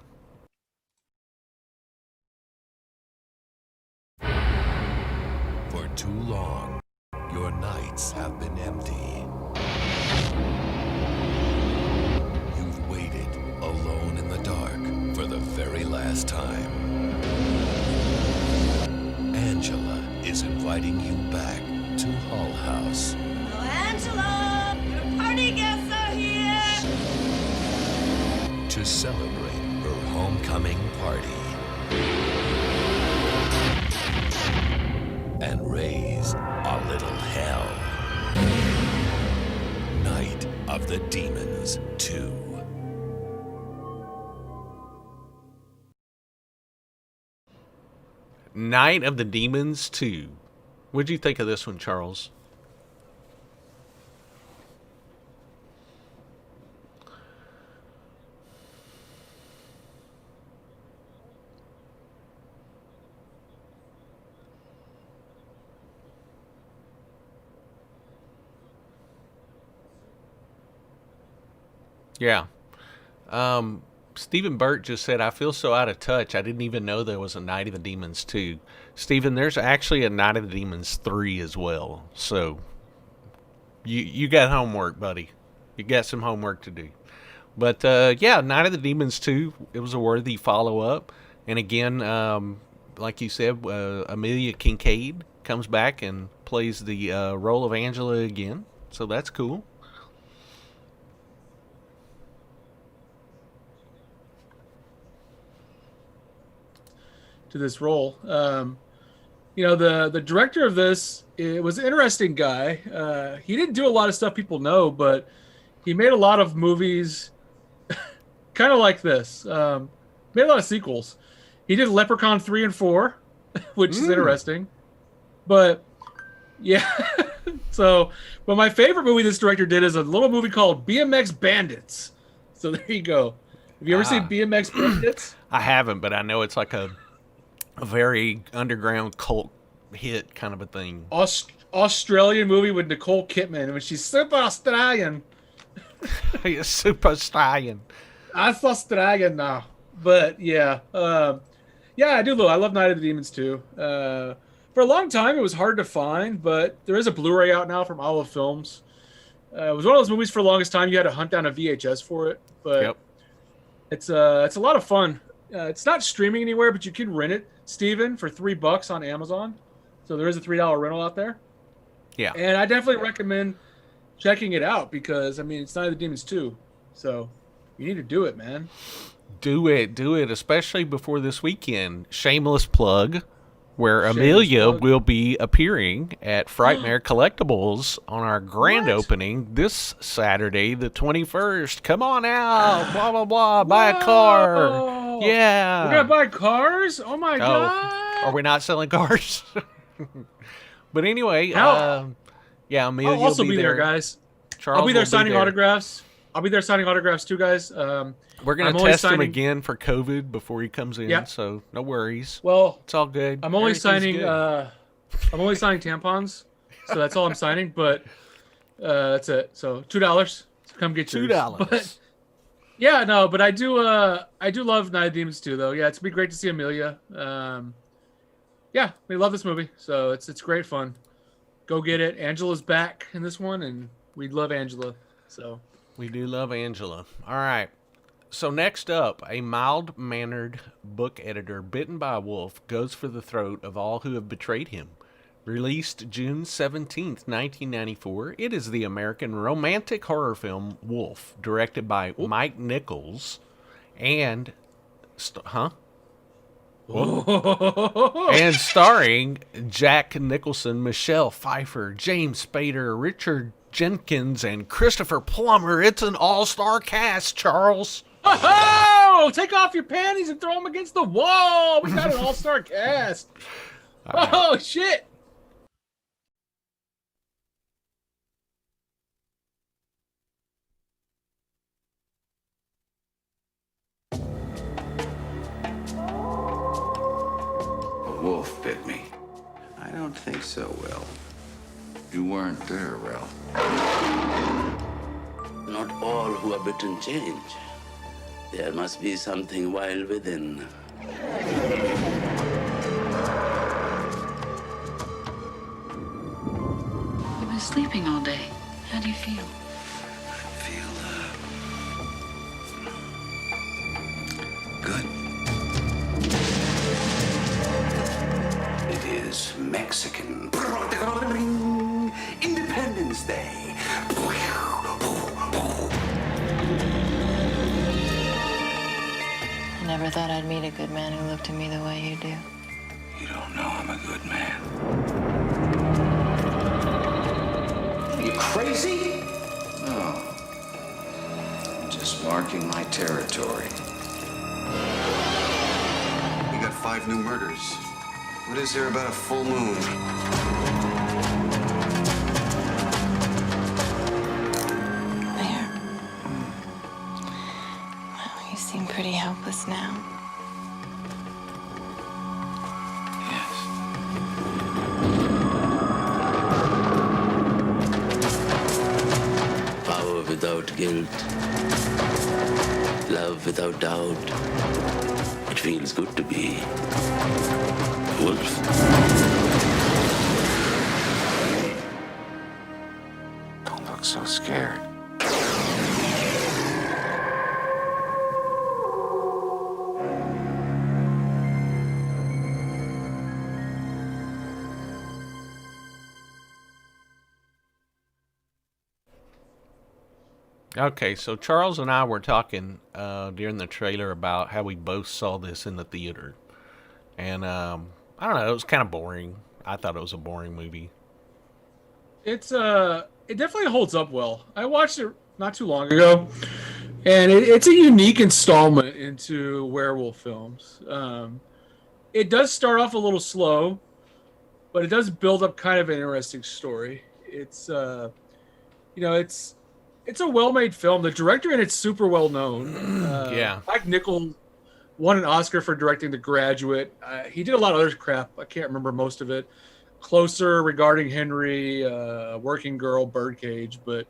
Speaker 7: For too long, your nights have been empty. You've waited alone in the dark for the very last time. Angela is inviting you back to Hull House.
Speaker 21: Oh, Angela, your party guests are here.
Speaker 7: To celebrate her homecoming party. And raise a little hell. Night of the Demons 2.
Speaker 1: Night of the Demons 2. What'd you think of this one, Charles? Yeah. Stephen Burt just said, I feel so out of touch. I didn't even know there was a Night of the Demons 2. Stephen, there's actually a Night of the Demons 3 as well. So you got homework, buddy. You got some homework to do. But yeah, Night of the Demons 2, it was a worthy follow-up. And again, like you said, Amelia Kincaid comes back and plays the role of Angela again. So that's cool.
Speaker 2: to this role. The director of this, it was an interesting guy. He didn't do a lot of stuff people know, but he made a lot of movies kind of like this. Made a lot of sequels. He did Leprechaun 3 and 4, which is interesting. But yeah, but my favorite movie this director did is a little movie called BMX Bandits. So there you go. Have you ever seen BMX Bandits?
Speaker 1: I haven't, but I know it's like a very underground cult hit kind of a thing.
Speaker 2: Australian movie with Nicole Kidman, when she's super Australian.
Speaker 1: Super Australian.
Speaker 2: I'm Australian now. But yeah. I do I love Night of the Demons too. For a long time, it was hard to find, but there is a Blu-ray out now from Olive Films. It was one of those movies for the longest time you had to hunt down a VHS for it, but it's a lot of fun. It's not streaming anywhere, but you can rent it, Steven, for $3 on Amazon. So there is a $3 rental out there.
Speaker 1: Yeah.
Speaker 2: And I definitely recommend checking it out because, it's Night of the Demons 2. So you need to do it, man.
Speaker 1: Do it, especially before this weekend. Shameless plug, where Amelia will be appearing at Frightmare Collectibles on our grand opening this Saturday, the 21st. Come on out, blah, blah, blah, buy a car. Yeah.
Speaker 2: We're going to buy cars? Oh, my God.
Speaker 1: Are we not selling cars? But anyway, Amelia
Speaker 2: I'll also be there, guys.
Speaker 1: Charles
Speaker 2: I'll be there signing autographs. I'll be there signing autographs too, guys.
Speaker 1: We're going to test him again for COVID before he comes in, so no worries.
Speaker 2: Well,
Speaker 1: it's all good.
Speaker 2: I'm only signing tampons, so that's all I'm signing. But that's it. So $2. So come get yours.
Speaker 1: $2.
Speaker 2: But but I do love Night of the Demons too, though. Yeah, it's be great to see Amelia. We love this movie, so it's great fun. Go get it. Angela's back in this one, and we love Angela. So
Speaker 1: we do love Angela. All right. So next up, a mild-mannered book editor bitten by a wolf goes for the throat of all who have betrayed him. Released June 17th, 1994, it is the American romantic horror film Wolf, directed by Mike Nichols and... and starring Jack Nicholson, Michelle Pfeiffer, James Spader, Richard Jenkins, and Christopher Plummer. It's an all-star cast, Charles.
Speaker 2: Oh, take off your panties and throw them against the wall. We got an all-star cast. Right. Oh, shit.
Speaker 5: A wolf bit me. I don't think so, Will. You weren't there, Will.
Speaker 6: Not all who are bitten change. There must be something wild within.
Speaker 22: You've been sleeping all day. How do you feel?
Speaker 5: I feel, good. It is Mexican Independence Day.
Speaker 22: I never thought I'd meet a good man who looked at me the way you do.
Speaker 5: You don't know I'm a good man. Are you crazy? No. I'm just marking my territory.
Speaker 23: We got 5 new murders. What is there about a full moon?
Speaker 22: You seem pretty helpless now.
Speaker 5: Yes.
Speaker 6: Power without guilt. Love without doubt. It feels good to be a wolf.
Speaker 5: Don't look so scared.
Speaker 1: Okay, so Charles and I were talking during the trailer about how we both saw this in the theater. And I don't know, it was kind of boring. I thought it was a boring movie.
Speaker 2: It definitely holds up well. I watched it not too long ago, and it's a unique installment into werewolf films. It does start off a little slow, but it does build up kind of an interesting story. It's it's a well-made film. The director in it's super well known.
Speaker 1: Yeah.
Speaker 2: Mike Nichol won an Oscar for directing The Graduate. He did a lot of other crap. I can't remember most of it. Closer, Regarding Henry, Working Girl, Birdcage, but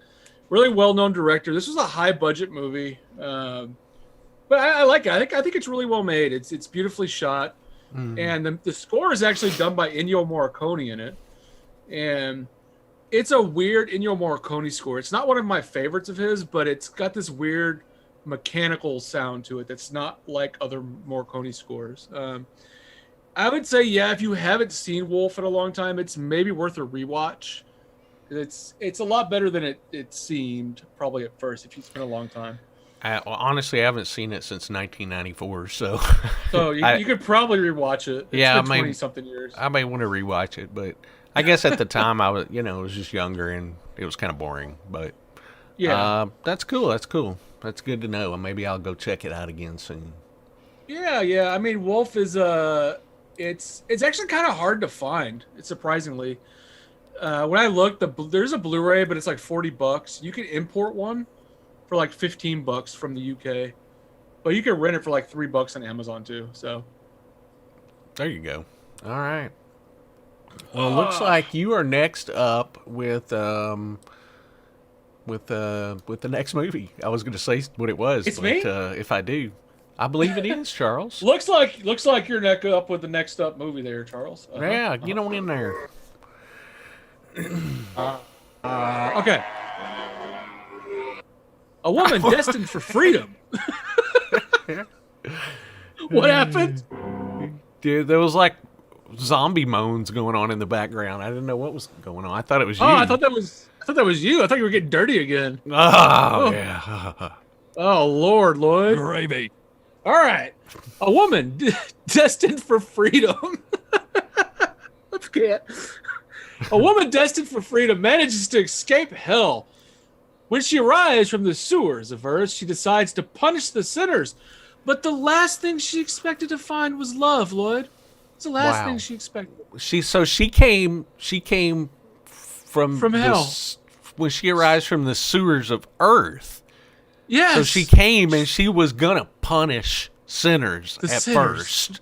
Speaker 2: really well-known director. This was a high-budget movie, but I like it. I think it's really well made. It's beautifully shot, and the score is actually done by Ennio Morricone in it, and it's a weird Ennio Morricone score. It's not one of my favorites of his, but it's got this weird mechanical sound to it that's not like other Morricone scores. I would say, yeah, if you haven't seen Wolf in a long time, it's maybe worth a rewatch. It's a lot better than it seemed probably at first if it's been a long time.
Speaker 1: Honestly, I haven't seen it since 1994, so...
Speaker 2: So you could probably rewatch it. It's been 20-something years.
Speaker 1: I may want to rewatch it, but I guess at the time I was, I was just younger and it was kind of boring. But yeah, that's cool. That's cool. That's good to know. Maybe I'll go check it out again soon.
Speaker 2: Yeah. I mean, Wolf is it's actually kind of hard to find. It's surprisingly. When I looked, there's a Blu-ray, but it's like $40. You can import one for like $15 from the UK, but you can rent it for like $3 on Amazon too. So
Speaker 1: there you go. All right. Well, it looks like you are next up with the next movie. I was going to say what it was,
Speaker 2: it's
Speaker 1: but
Speaker 2: me?
Speaker 1: If I do, I believe it is, Charles.
Speaker 2: looks like you're neck up with the next up movie there, Charles.
Speaker 1: Yeah, get on in there.
Speaker 2: Okay. A woman destined for freedom. What happened?
Speaker 1: Dude, there was like zombie moans going on in the background. I didn't know what was going on. I thought it was you.
Speaker 2: Oh, I thought that was you. I thought you were getting dirty again.
Speaker 1: Oh. Yeah.
Speaker 2: Oh, Lord, Loyd.
Speaker 1: Gravy.
Speaker 2: All right. A woman destined for freedom. Let's get. A woman destined for freedom manages to escape hell. When she arrives from the sewers of Earth, she decides to punish the sinners. But the last thing she expected to find was love, Loyd. It's the last thing she expected.
Speaker 1: She came from
Speaker 2: hell.
Speaker 1: When she arrives from the sewers of Earth.
Speaker 2: Yes.
Speaker 1: So she came and she was gonna punish sinners first.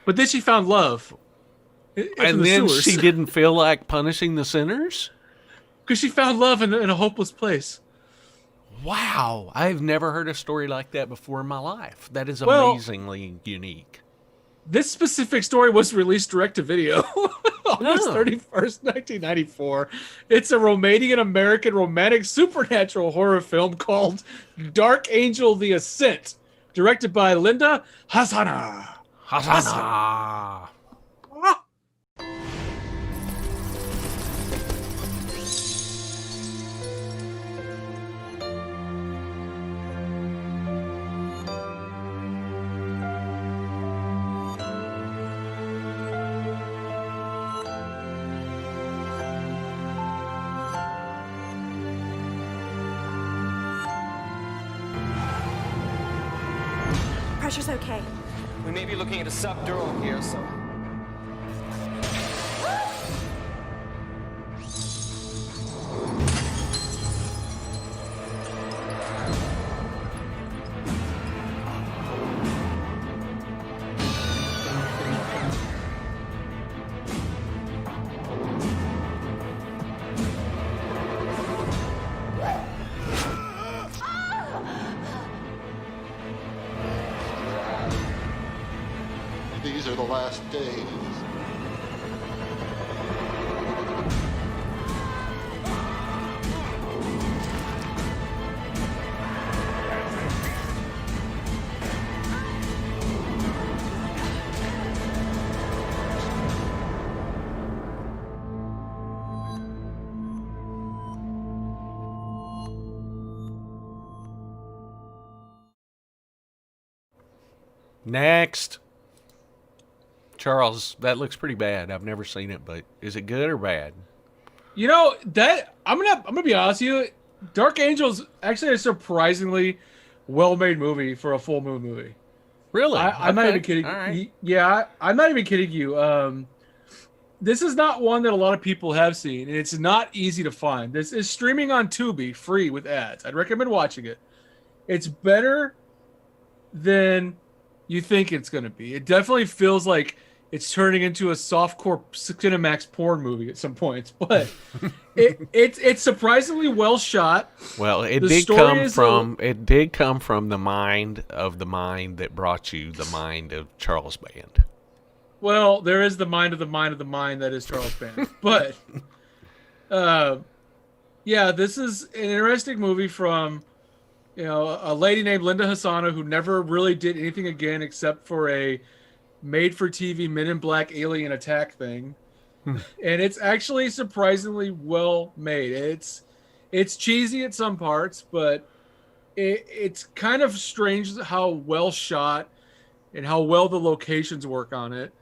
Speaker 2: But then she found love.
Speaker 1: And then she didn't feel like punishing the sinners?
Speaker 2: Because she found love in a hopeless place.
Speaker 1: Wow. I've never heard a story like that before in my life. That is amazingly unique.
Speaker 2: This specific story was released direct to video August 31st, 1994. It's a Romanian-American romantic supernatural horror film called Dark Angel the Ascent, directed by Linda Hassana.
Speaker 4: Pressure's okay.
Speaker 16: We may be looking at a subdural here, so...
Speaker 8: These are the last days.
Speaker 1: Next. Charles, that looks pretty bad. I've never seen it, but is it good or bad?
Speaker 2: You know that I'm gonna be honest with you. Dark Angel's actually a surprisingly well-made movie for a full moon movie.
Speaker 1: Really?
Speaker 2: I'm not even kidding.
Speaker 1: Right.
Speaker 2: Yeah, I'm not even kidding you. This is not one that a lot of people have seen, and it's not easy to find. This is streaming on Tubi, free with ads. I'd recommend watching it. It's better than you think it's going to be. It definitely feels like it's turning into a softcore Cinemax porn movie at some points, but it's surprisingly well shot.
Speaker 1: Well, it did come from the mind that brought you the mind of Charles Band.
Speaker 2: Well, there is the mind of the mind of the mind that is Charles Band. But yeah, this is an interesting movie from a lady named Linda Hasano who never really did anything again except for a made-for-TV Men in Black alien attack thing. And it's actually surprisingly well made. It's cheesy at some parts, but it's kind of strange how well shot and how well the locations work on it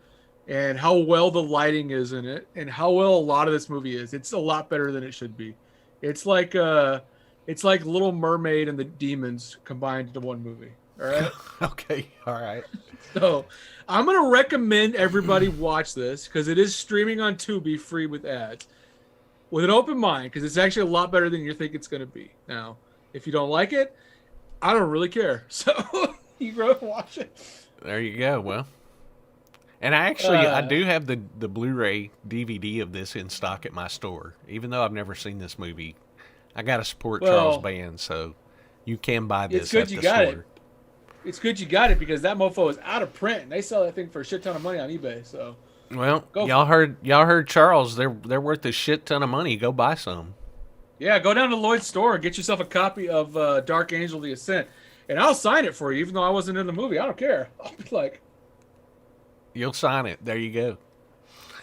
Speaker 2: and how well the lighting is in it and how well a lot of this movie is. It's a lot better than it should be. It's like Little Mermaid and the Demons combined into one movie. All right.
Speaker 1: Okay. All right.
Speaker 2: So I'm going to recommend everybody watch this because it is streaming on Tubi free with ads with an open mind because it's actually a lot better than you think it's going to be. Now, if you don't like it, I don't really care. So you go watch it.
Speaker 1: There you go. Well, and I do have the Blu-ray DVD of this in stock at my store. Even though I've never seen this movie, I got to support Charles Band, so you can buy this at the store.
Speaker 2: It's good you got it because that mofo is out of print and they sell that thing for a shit ton of money on eBay. So,
Speaker 1: well, y'all heard Charles. They're worth a shit ton of money. Go buy some.
Speaker 2: Yeah, go down to Loyd's store and get yourself a copy of Dark Angel: The Ascent, and I'll sign it for you, even though I wasn't in the movie. I don't care. I'll be like,
Speaker 1: you'll sign it. There you go.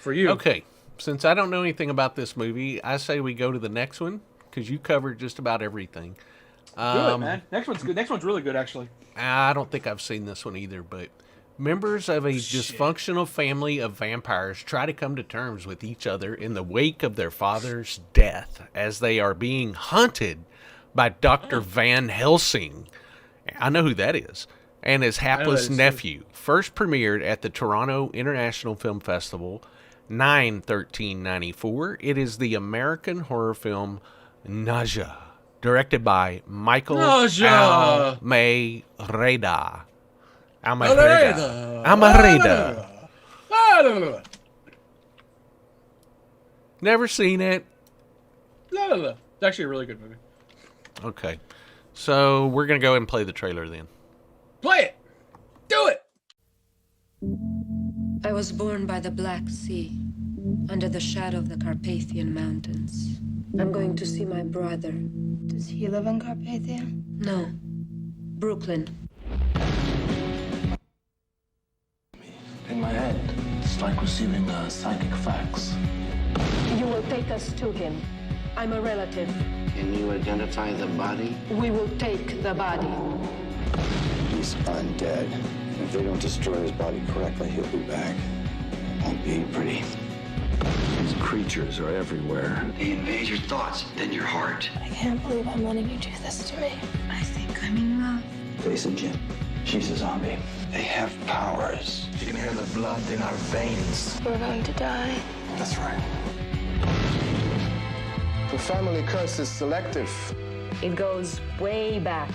Speaker 2: For you.
Speaker 1: Okay. Since I don't know anything about this movie, I say we go to the next one because you covered just about everything.
Speaker 2: Good, man. Next one's good. Next one's really good, actually.
Speaker 1: I don't think I've seen this one either, but members of a dysfunctional family of vampires try to come to terms with each other in the wake of their father's death as they are being hunted by Dr. Van Helsing. I know who that is. And his hapless nephew. First premiered at the Toronto International Film Festival, 9/13/94. It is the American horror film Naja, directed by Michael Almereda. Never seen it.
Speaker 2: It's actually a really good movie.
Speaker 1: Okay. So we're going to go ahead and play the trailer then.
Speaker 2: Play it! Do it!
Speaker 4: I was born by the Black Sea, under the shadow of the Carpathian Mountains. I'm going to see my brother.
Speaker 21: Does he live in Carpathia?
Speaker 4: No. Brooklyn.
Speaker 12: In my head, it's like receiving psychic fax.
Speaker 4: You will take us to him. I'm a relative.
Speaker 5: Can you identify the body?
Speaker 4: We will take the body.
Speaker 23: He's undead. If they don't destroy his body correctly, he'll be back. Won't be pretty. These creatures are everywhere.
Speaker 5: They invade your thoughts, then your heart.
Speaker 21: I can't believe I'm letting you do this to me. I think I'm in love.
Speaker 23: Jason Jim. She's a zombie. They have powers.
Speaker 12: You can hear the blood in our veins.
Speaker 21: We're going to die.
Speaker 23: That's right.
Speaker 10: The family curse is selective.
Speaker 4: It goes way back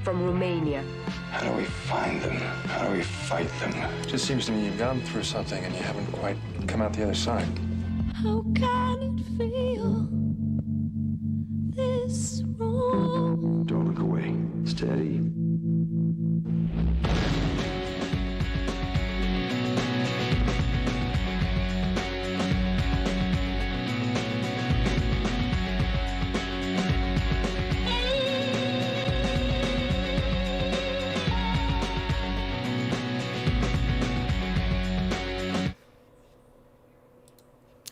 Speaker 4: from Romania.
Speaker 23: How do we find them? How do we fight them?
Speaker 10: Just seems to me you've gone through something and you haven't quite come out the other side.
Speaker 21: How can it feel this wrong?
Speaker 23: Don't look away. Steady.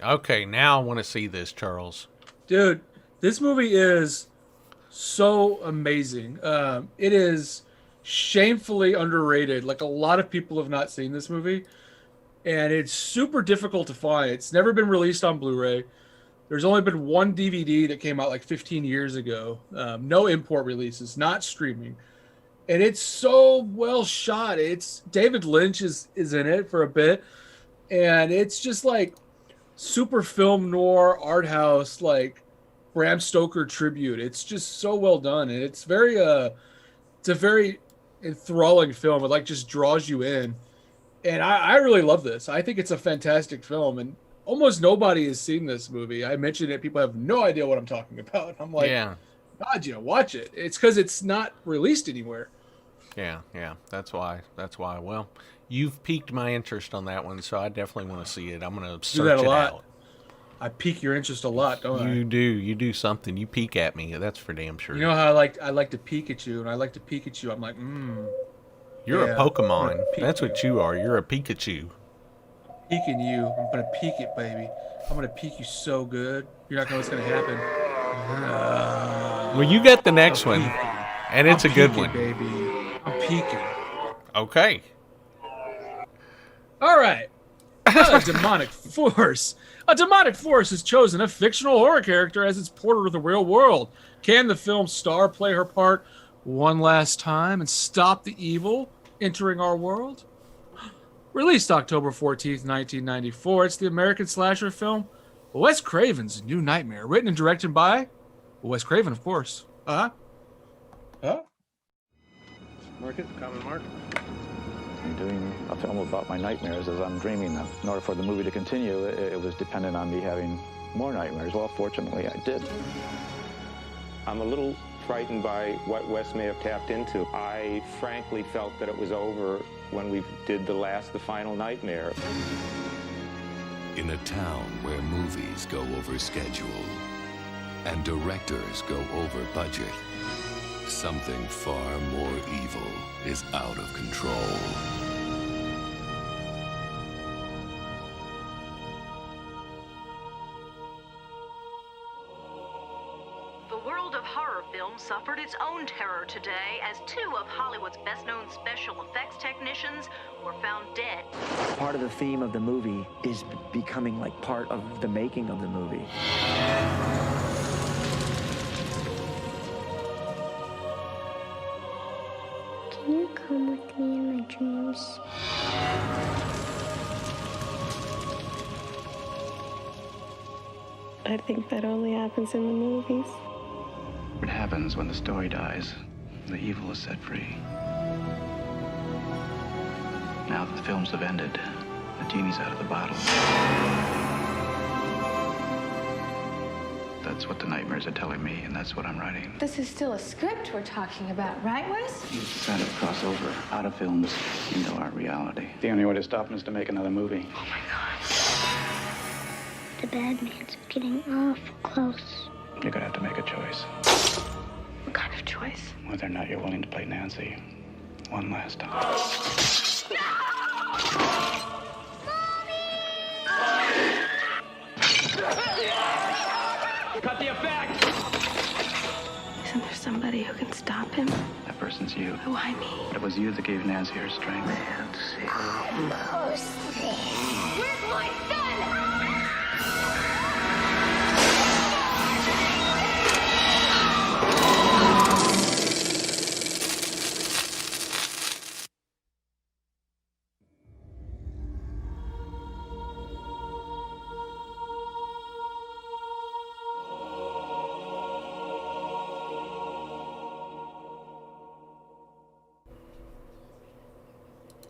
Speaker 1: Okay, now I want to see this, Charles.
Speaker 2: Dude, this movie is so amazing. It is shamefully underrated. Like, a lot of people have not seen this movie. and it's super difficult to find. It's never been released on Blu-ray. There's only been one DVD that came out like 15 years ago. No import releases, not streaming. And it's so well shot. It's David Lynch is in it for a bit. And it's just like super film noir art house, like Bram Stoker tribute. It's just so well done. And it's a very enthralling film. It like just draws you in. And I really love this. I think it's a fantastic film. And almost nobody has seen this movie. I mentioned it. People have no idea what I'm talking about. I'm like,
Speaker 1: yeah.
Speaker 2: God, watch it. It's because it's not released anywhere.
Speaker 1: Yeah. That's why. Well, you've piqued my interest on that one, so I definitely want to see it. I'm going to search it out.
Speaker 2: I pique your interest a lot, don't I?
Speaker 1: You do. You do something. You peek at me. That's for damn sure.
Speaker 2: You know how I like to peek at you, and I like to peek at you. I'm like,
Speaker 1: You're a Pokemon. That's what you are. You're a Pikachu.
Speaker 2: Peeking you. I'm gonna peek it, baby. I'm gonna peek you so good. You're not gonna know what's gonna happen.
Speaker 1: Well, you got the next one, and it's a good one,
Speaker 2: baby. I'm peeking.
Speaker 1: Okay.
Speaker 2: All right. A demonic force. A demonic force has chosen a fictional horror character as its portal to the real world. Can the film star play her part one last time and stop the evil entering our world? Released October 14th, 1994, it's the American slasher film Wes Craven's New Nightmare, written and directed by Wes Craven, of course.
Speaker 11: Market, common market.
Speaker 23: I'm doing a film about my nightmares as I'm dreaming them. In order for the movie to continue, it was dependent on me having more nightmares. Well, fortunately, I did.
Speaker 13: I'm a little frightened by what Wes may have tapped into. I frankly felt that it was over when we did the final nightmare.
Speaker 7: In a town where movies go over schedule and directors go over budget, something far more evil is out of control.
Speaker 18: The world of horror film suffered its own terror today as two of Hollywood's best-known special effects technicians were found dead.
Speaker 24: Part of the theme of the movie is becoming like part of the making of the movie.
Speaker 25: Can you come with me in my dreams?
Speaker 26: I think that only happens in the movies.
Speaker 12: What happens when the story dies? The evil is set free. Now that the films have ended, the genie's out of the bottle. That's what the nightmares are telling me, and that's what I'm writing.
Speaker 27: This is still a script we're talking about, right, Wes?
Speaker 12: You decided to cross over out of films into our reality. The only way to stop him is to make another movie.
Speaker 27: Oh my God.
Speaker 25: The bad man's getting awful close.
Speaker 12: You're gonna have to make a choice.
Speaker 27: What kind of choice?
Speaker 12: Whether or not you're willing to play Nancy one last time.
Speaker 27: Cut the effect! Isn't there somebody who can stop him?
Speaker 12: That person's you.
Speaker 27: Why me?
Speaker 12: It was you that gave Nancy her strength.
Speaker 25: Nancy.
Speaker 21: Where's my son?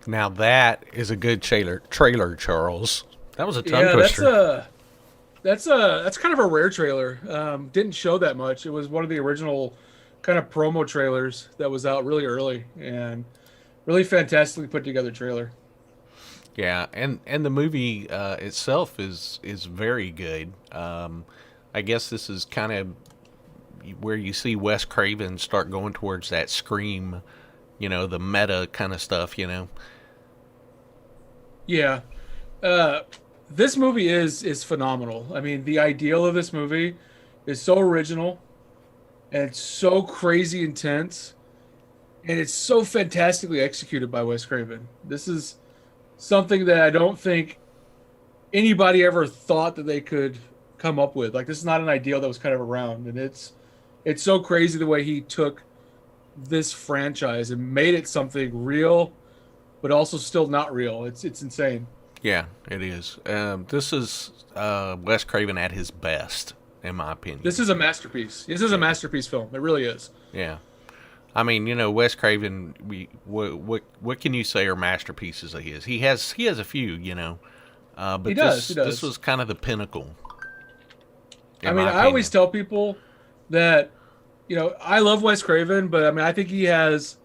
Speaker 1: Now that is a good trailer, Charles. That was a tongue twister.
Speaker 2: Yeah, that's kind of a rare trailer. Didn't show that much. It was one of the original kind of promo trailers that was out really early, and really fantastically put together trailer.
Speaker 1: Yeah, and the movie itself is very good. I guess this is kind of where you see Wes Craven start going towards that Scream, the meta kind of stuff,
Speaker 2: Yeah. This movie is phenomenal. I mean, the ideal of this movie is so original, and it's so crazy intense, and it's so fantastically executed by Wes Craven. This is something that I don't think anybody ever thought that they could come up with. Like, this is not an ideal that was kind of around, and it's so crazy the way he took this franchise and made it something real, but also still not real. It's insane.
Speaker 1: Yeah, it is. This is Wes Craven at his best, in my opinion.
Speaker 2: This is a masterpiece. This is a masterpiece film. It really is.
Speaker 1: Yeah. I mean, Wes Craven, what can you say are masterpieces of his? He has a few, but
Speaker 2: he does.
Speaker 1: This was kind of the pinnacle.
Speaker 2: I mean, I always tell people that, I love Wes Craven, but I mean, I think he has,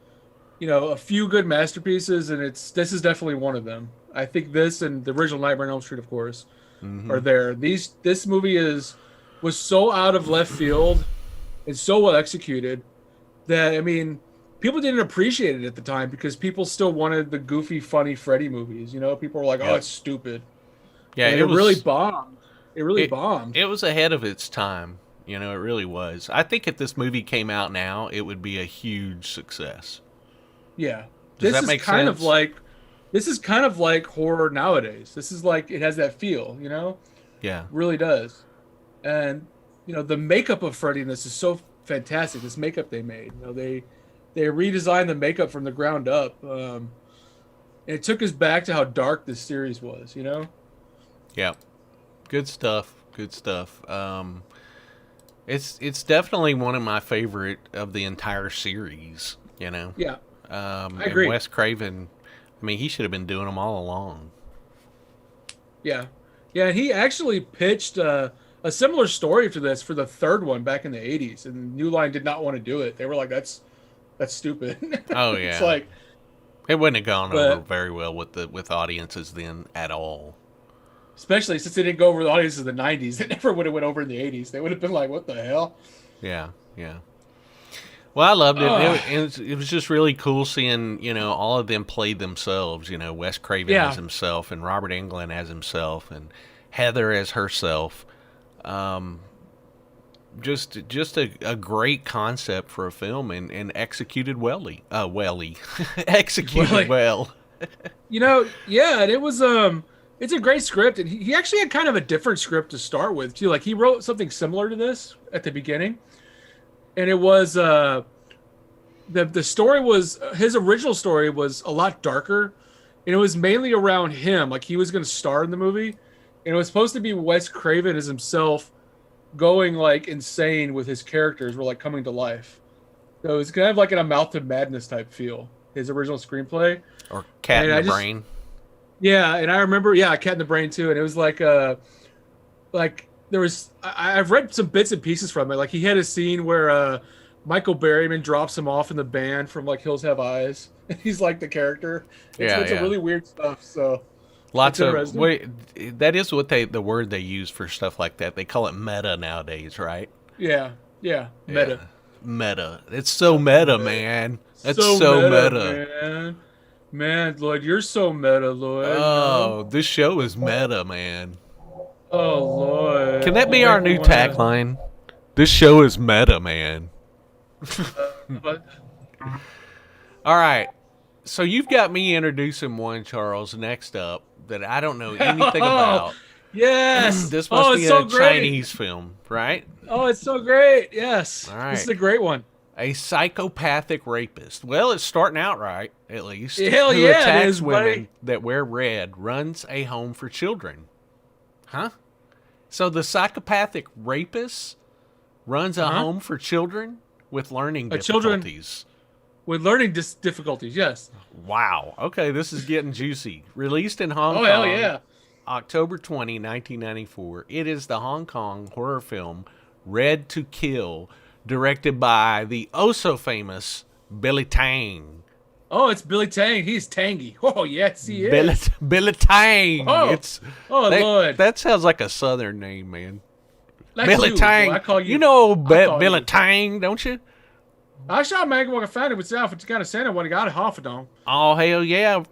Speaker 2: a few good masterpieces, and this is definitely one of them. I think this and the original Nightmare on Elm Street, of course, are there. This movie was so out of left field and so well executed that, I mean, people didn't appreciate it at the time because people still wanted the goofy, funny Freddy movies. People were like, "Oh, it's stupid."
Speaker 1: Yeah,
Speaker 2: and it really bombed. It really bombed.
Speaker 1: It was ahead of its time. It really was. I think if this movie came out now, it would be a huge success.
Speaker 2: Yeah.
Speaker 1: Does that make sense?
Speaker 2: This is kind of like horror nowadays. This is like, it has that feel,
Speaker 1: Yeah.
Speaker 2: It really does. And, the makeup of Freddy in this is so fantastic. This makeup they made. They redesigned the makeup from the ground up. And it took us back to how dark this series was,
Speaker 1: Yeah. Good stuff. It's definitely one of my favorite of the entire series,
Speaker 2: Yeah.
Speaker 1: I
Speaker 2: agree.
Speaker 1: And Wes Craven, I mean, he should have been doing them all along.
Speaker 2: Yeah. Yeah, he actually pitched a similar story to this for the third one back in the 80s, and New Line did not want to do it. They were like, that's stupid.
Speaker 1: Oh, yeah.
Speaker 2: It's like,
Speaker 1: it wouldn't have gone over very well with audiences then at all.
Speaker 2: Especially since they didn't go over the audiences in the 90s. It never would have went over in the 80s. They would have been like, what the hell?
Speaker 1: Yeah. Well, I loved it. It was just really cool seeing, all of them play themselves. Wes Craven as himself, and Robert Englund as himself, and Heather as herself. Just a great concept for a film, and executed executed well.
Speaker 2: Yeah, and it was it's a great script, and he actually had kind of a different script to start with too. Like, he wrote something similar to this at the beginning, and it was the story was, his original story was a lot darker, and it was mainly around him. Like, he was going to star in the movie, and it was supposed to be Wes Craven as himself going like insane with his characters, were like coming to life. So it was kind of like a Mouth to Madness type feel, his original screenplay.
Speaker 1: Or Cat in the Brain.
Speaker 2: Yeah, and I remember, Cat in the Brain too, and it was like there was, I've read some bits and pieces from it. Like, he had a scene where Michael Berryman drops him off in the band from like Hills Have Eyes. He's like the character. It's a really weird stuff. So
Speaker 1: lots of that is what the word they use for stuff like that. They call it meta nowadays, right?
Speaker 2: Yeah, meta.
Speaker 1: Meta. It's so meta, man. That's so meta.
Speaker 2: Man, Loyd, you're so meta, Loyd.
Speaker 1: Oh, this show is meta, man.
Speaker 2: Oh, Loyd.
Speaker 1: Can that be our new tagline? This show is meta, man. All right. So you've got me introducing one, Charles, next up that I don't know anything about.
Speaker 2: Yes.
Speaker 1: This must be a Chinese film, right?
Speaker 2: Oh, it's so great. Yes.
Speaker 1: All right.
Speaker 2: This is a great one.
Speaker 1: A psychopathic rapist. Well, it's starting out right, at least.
Speaker 2: Hell
Speaker 1: who
Speaker 2: yeah,
Speaker 1: attacks
Speaker 2: it is,
Speaker 1: women
Speaker 2: buddy.
Speaker 1: that wear red, runs a home for children. Huh? So the psychopathic rapist runs a home for children with learning difficulties.
Speaker 2: With learning difficulties, yes.
Speaker 1: Wow. Okay, this is getting juicy. Released in Hong Kong.
Speaker 2: Hell yeah.
Speaker 1: October 20, 1994. It is the Hong Kong horror film Red to Kill, directed by the oh-so-famous Billy Tang.
Speaker 2: Oh, it's Billy Tang. He's tangy. Oh, yes, he is.
Speaker 1: Billy Tang.
Speaker 2: Oh, Lord.
Speaker 1: That sounds like a southern name, man.
Speaker 2: Like
Speaker 1: Billy Tang.
Speaker 2: I call
Speaker 1: you know Billy Tang, don't you?
Speaker 2: I saw man what I found it myself. It's kind of center when he got it half a dome.
Speaker 1: Oh, hell yeah.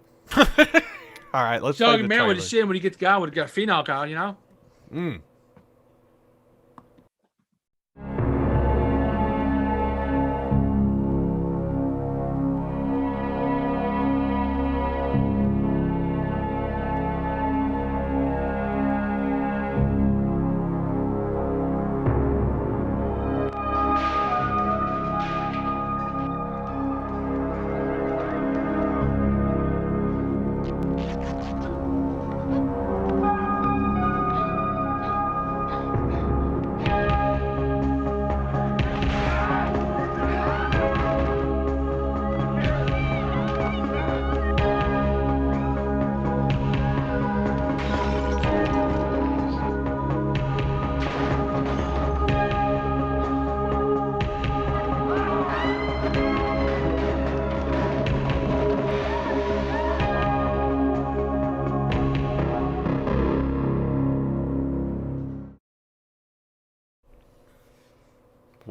Speaker 1: All right, let's play the
Speaker 2: man
Speaker 1: trailer.
Speaker 2: with the shit when he gets the guy with the phenol card, you know?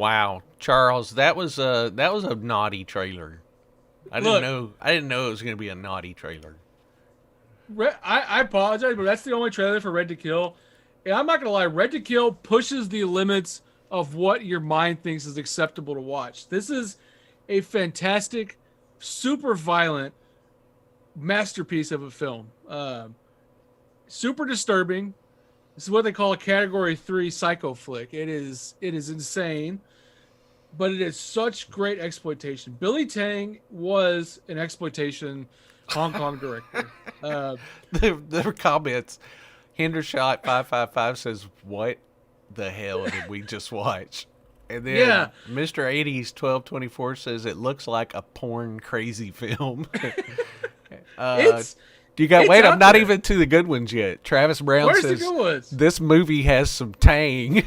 Speaker 1: Wow, Charles, that was a naughty trailer. I didn't know it was going to be a naughty trailer.
Speaker 2: I apologize, but that's the only trailer for Red to Kill. And I'm not going to lie, Red to Kill pushes the limits of what your mind thinks is acceptable to watch. This is a fantastic, super violent masterpiece of a film. Super disturbing. This is what they call a Category 3 psycho flick. It is insane, but it is such great exploitation. Billy Tang was an exploitation Hong Kong director.
Speaker 1: There were comments. Hendershot 555 says, "What the hell did we just watch?" And then Mr. 80s 1224 says, "It looks like a porn crazy film." You got wait. I'm not even to the good ones yet. Travis Brown
Speaker 2: Where's
Speaker 1: says,
Speaker 2: the good ones?
Speaker 1: "This movie has some tang."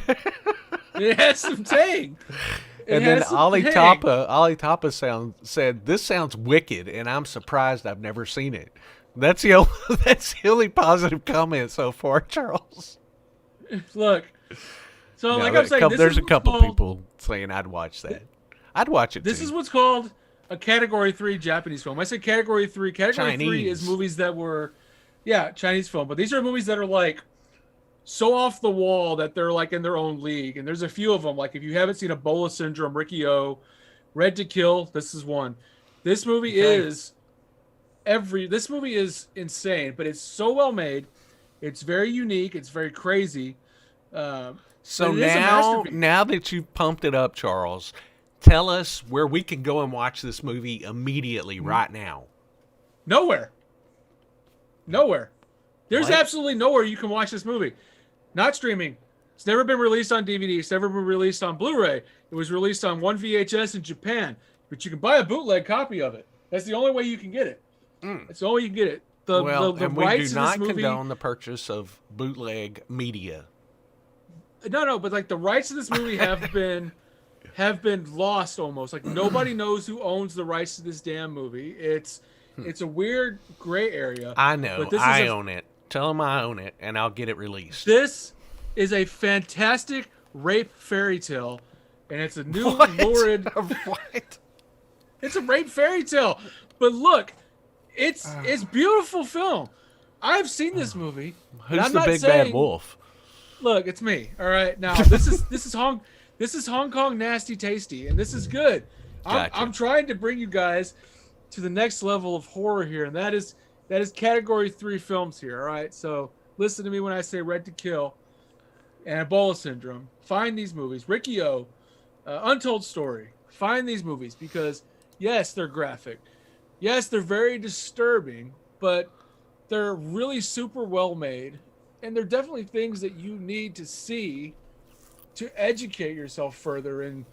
Speaker 2: It has some tang.
Speaker 1: And then Ollie Tapa said, "This sounds wicked, and I'm surprised I've never seen it." That's the only positive comment so far, Charles.
Speaker 2: Look, so like I'm saying,
Speaker 1: there's a couple people saying I'd watch that. I'd watch it.
Speaker 2: This is what's called a Category 3 Japanese film. I say Category 3. Category 3 is movies that were, Chinese film. But these are movies that are like so off the wall that they're like in their own league. And there's a few of them. Like if you haven't seen Ebola Syndrome, Riki-Oh, Red to Kill, this is one. This movie is insane, but it's so well made. It's very unique. It's very crazy.
Speaker 1: So now that you've pumped it up, Charles, tell us where we can go and watch this movie immediately right now.
Speaker 2: Nowhere. There's absolutely nowhere you can watch this movie. Not streaming. It's never been released on DVD. It's never been released on Blu-ray. It was released on one VHS in Japan, but you can buy a bootleg copy of it. That's the only way you can get it. That's the only way you can get it. The
Speaker 1: and we
Speaker 2: rights
Speaker 1: do not
Speaker 2: to this movie,
Speaker 1: condone the purchase of bootleg media.
Speaker 2: No, but like the rights to this movie have been lost almost. Like nobody knows who owns the rights to this damn movie. It's a weird gray area.
Speaker 1: I know. But I own it. Tell them I own it, and I'll get it released.
Speaker 2: This is a fantastic rape fairy tale, and it's a new lurid.
Speaker 1: What?
Speaker 2: It's a rape fairy tale, but look, it's beautiful film. I've seen this movie.
Speaker 1: Who's the big bad wolf?
Speaker 2: Look, it's me. All right, now this is Hong Kong nasty tasty, and this is good.
Speaker 1: Gotcha.
Speaker 2: I'm trying to bring you guys to the next level of horror here, and that is Category 3 films here. All right, so listen to me when I say Red to Kill and Ebola Syndrome. Find these movies. Riki-Oh, Untold Story. Find these movies because yes, they're graphic. Yes, they're very disturbing, but they're really super well made, and they're definitely things that you need to see to educate yourself further in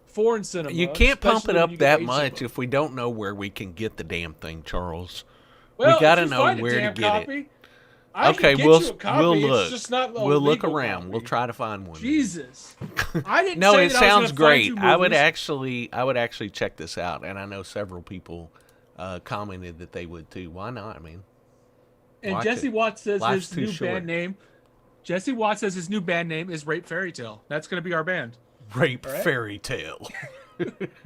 Speaker 2: foreign cinema.
Speaker 1: You can't pump it up that much if we don't know where we can get the damn thing, Charles.
Speaker 2: Well,
Speaker 1: we got to know where to get it. Okay, we'll look. We'll look around. We'll try to find one.
Speaker 2: Jesus, I didn't.
Speaker 1: No,
Speaker 2: say
Speaker 1: it
Speaker 2: that I was
Speaker 1: sounds
Speaker 2: gonna find
Speaker 1: great.
Speaker 2: two
Speaker 1: I would actually check this out, and I know several people commented that they would too. Why not? I mean,
Speaker 2: and Jesse Watts says his new band name. Jesse Watts says his new band name is Rape Fairy Tale. That's going to be our band.
Speaker 1: Rape Fairy Tale.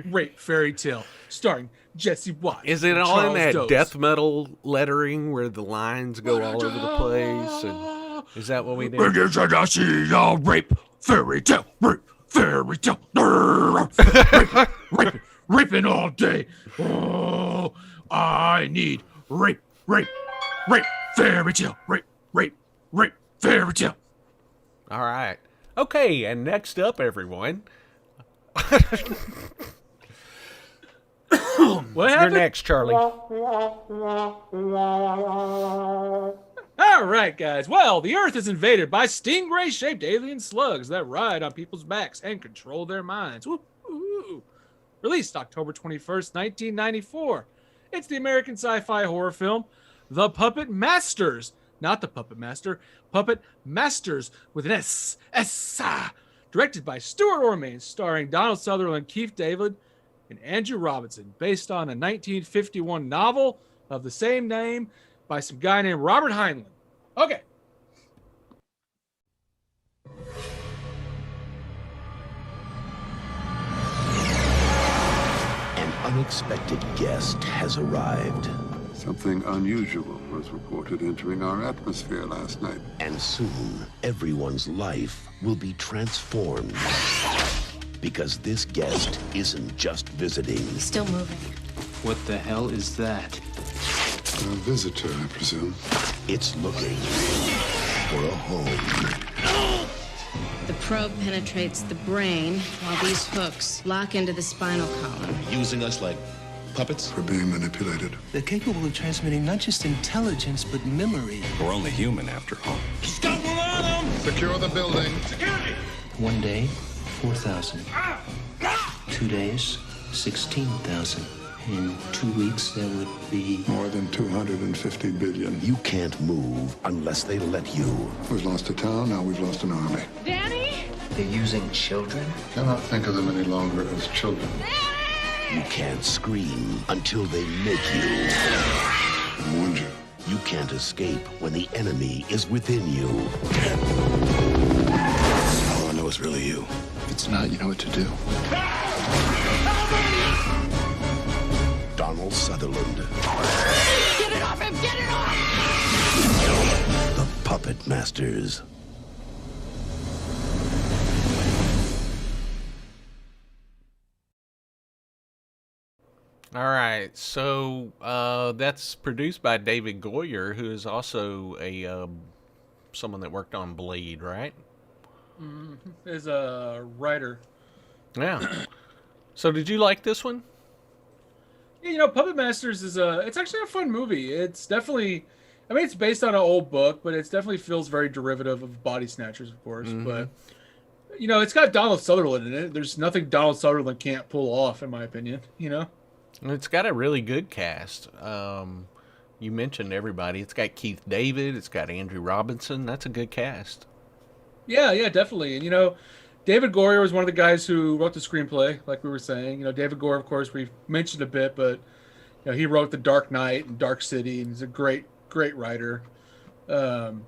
Speaker 2: Rape Fairy Tale, starring Jesse Watts.
Speaker 1: Is it all in that death metal lettering where the lines go all over the place? And is that what we do?
Speaker 3: Rape Fairy Tale, Rape Fairy Tale, raping all day. Oh, I need rape Fairy Tale, rape Fairy Tale.
Speaker 1: All right. Okay, and next up, everyone.
Speaker 2: What happened?
Speaker 1: You're next, Charlie.
Speaker 2: All right, guys. Well, the Earth is invaded by stingray-shaped alien slugs that ride on people's backs and control their minds. Woo-hoo. Released October 21st, 1994. It's the American sci-fi horror film, The Puppet Masters. Not The Puppet Master, Puppet Masters with an S. Directed by Stuart Orme, starring Donald Sutherland, Keith David, and Andrew Robinson, based on a 1951 novel of the same name by some guy named Robert Heinlein. Okay.
Speaker 9: unexpected guest has arrived.
Speaker 14: Something unusual was reported entering our atmosphere last night.
Speaker 9: And soon, everyone's life will be transformed. Because this guest isn't just visiting.
Speaker 4: Still moving.
Speaker 15: What the hell is that?
Speaker 14: A visitor, I presume.
Speaker 9: It's looking for a home.
Speaker 17: The probe penetrates the brain while these hooks lock into the spinal column.
Speaker 9: Using us like puppets?
Speaker 14: We're being manipulated.
Speaker 19: They're capable of transmitting not just intelligence, but memory.
Speaker 20: We're only human after all. Stumble on them!
Speaker 14: Secure the building.
Speaker 20: Security!
Speaker 19: 1 day, 4,000. 2 days, 16,000. In 2 weeks, there would be...
Speaker 14: More than 250 billion.
Speaker 9: You can't move unless they let you.
Speaker 14: We've lost a town, now we've lost an army.
Speaker 17: Danny?
Speaker 19: They're using children?
Speaker 14: Cannot think of them any longer as children.
Speaker 9: You can't scream until they make you.
Speaker 14: I warned you.
Speaker 9: You can't escape when the enemy is within you.
Speaker 14: All I know is really you. If it's not, you know what to do.
Speaker 9: Donald Sutherland.
Speaker 17: Get it off him! Get it off!
Speaker 9: The Puppet Masters.
Speaker 1: All right, so that's produced by David Goyer, who is also a someone that worked on Blade, right?
Speaker 2: Is a writer.
Speaker 1: Yeah. So did you like this one?
Speaker 2: Yeah, you know, Puppet Masters is it's actually a fun movie. It's definitely, I mean, it's based on an old book, but it definitely feels very derivative of Body Snatchers, of course.
Speaker 1: Mm-hmm.
Speaker 2: But, you know, it's got Donald Sutherland in it. There's nothing Donald Sutherland can't pull off, in my opinion, you know?
Speaker 1: And it's got a really good cast. You mentioned everybody. It's got Keith David. It's got Andrew Robinson. That's a good cast.
Speaker 2: Yeah, definitely. And, you know, David Goyer was one of the guys who wrote the screenplay, like we were saying. You know, David Goyer, of course, we've mentioned a bit, but, you know, he wrote The Dark Knight and Dark City, and he's a great writer. And,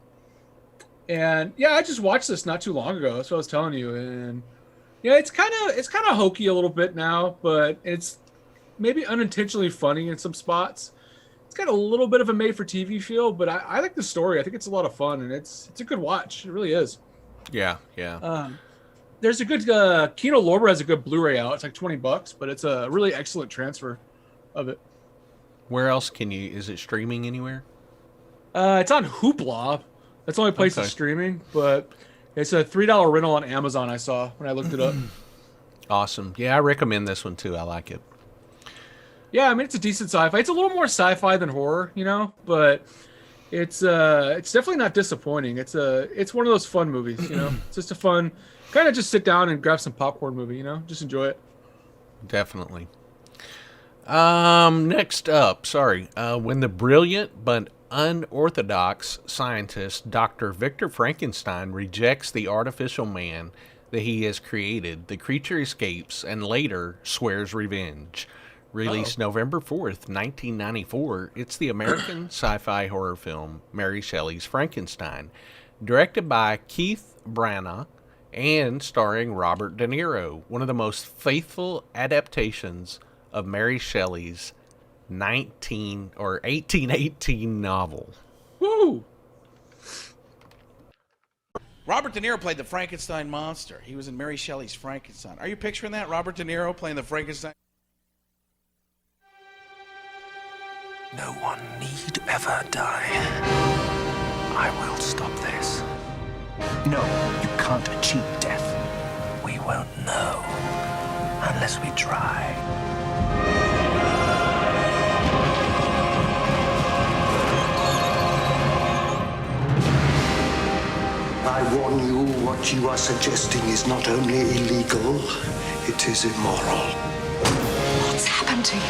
Speaker 2: yeah, I just watched this not too long ago. That's what I was telling you. And, yeah, it's kind of hokey a little bit now, but it's maybe unintentionally funny in some spots. It's got a little bit of a made-for-TV feel, but I like the story. I think it's a lot of fun, and it's a good watch. It really is.
Speaker 1: Yeah.
Speaker 2: There's a good Kino Lorber has a good Blu-ray out. It's like $20, but it's a really excellent transfer of it.
Speaker 1: Where else is it streaming anywhere?
Speaker 2: It's on Hoopla. That's the only place it's streaming, but it's a $3 rental on Amazon I saw when I looked it up.
Speaker 1: Awesome. Yeah, I recommend this one too. I like it.
Speaker 2: Yeah, I mean, it's a decent sci-fi. It's a little more sci-fi than horror, you know, but it's definitely not disappointing. It's one of those fun movies, you know. It's just a fun kind of just sit down and grab some popcorn movie, you know, just enjoy it.
Speaker 1: Definitely. Next up, when the brilliant but unorthodox scientist Dr. Victor Frankenstein rejects the artificial man that he has created, the creature escapes and later swears revenge. Released November 4th, 1994, it's the American sci-fi horror film Mary Shelley's Frankenstein, directed by Keith Branagh and starring Robert De Niro, one of the most faithful adaptations of Mary Shelley's 1818 novel.
Speaker 2: Woo!
Speaker 22: Robert De Niro played the Frankenstein monster. He was in Mary Shelley's Frankenstein. Are you picturing that? Robert De Niro playing the Frankenstein?
Speaker 12: No one need ever die. I will stop this. No, you can't achieve death. We won't know unless we try.
Speaker 23: I warn you, what you are suggesting is not only illegal, it is immoral.
Speaker 4: What's happened to you?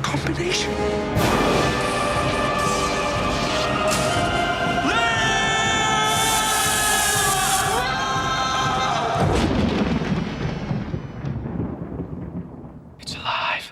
Speaker 23: Combination.
Speaker 12: It's alive.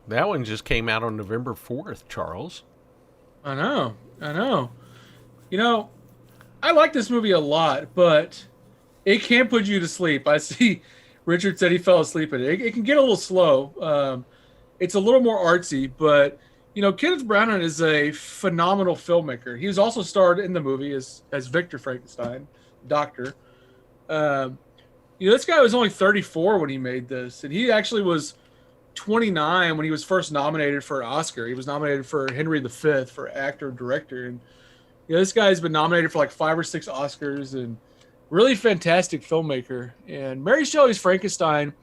Speaker 1: That one just came out on November 4th, Charles.
Speaker 2: I know. You know, I like this movie a lot, but it can put you to sleep. I see Richard said he fell asleep in it. It can get a little slow. It's a little more artsy, but, you know, Kenneth Branagh is a phenomenal filmmaker. He was also starred in the movie as Victor Frankenstein, Doctor. You know, this guy was only 34 when he made this, and he actually was 29 when he was first nominated for an Oscar. He was nominated for Henry V for actor and director, and you know, this guy's been nominated for like 5 or 6 Oscars, and really fantastic filmmaker. And Mary Shelley's Frankenstein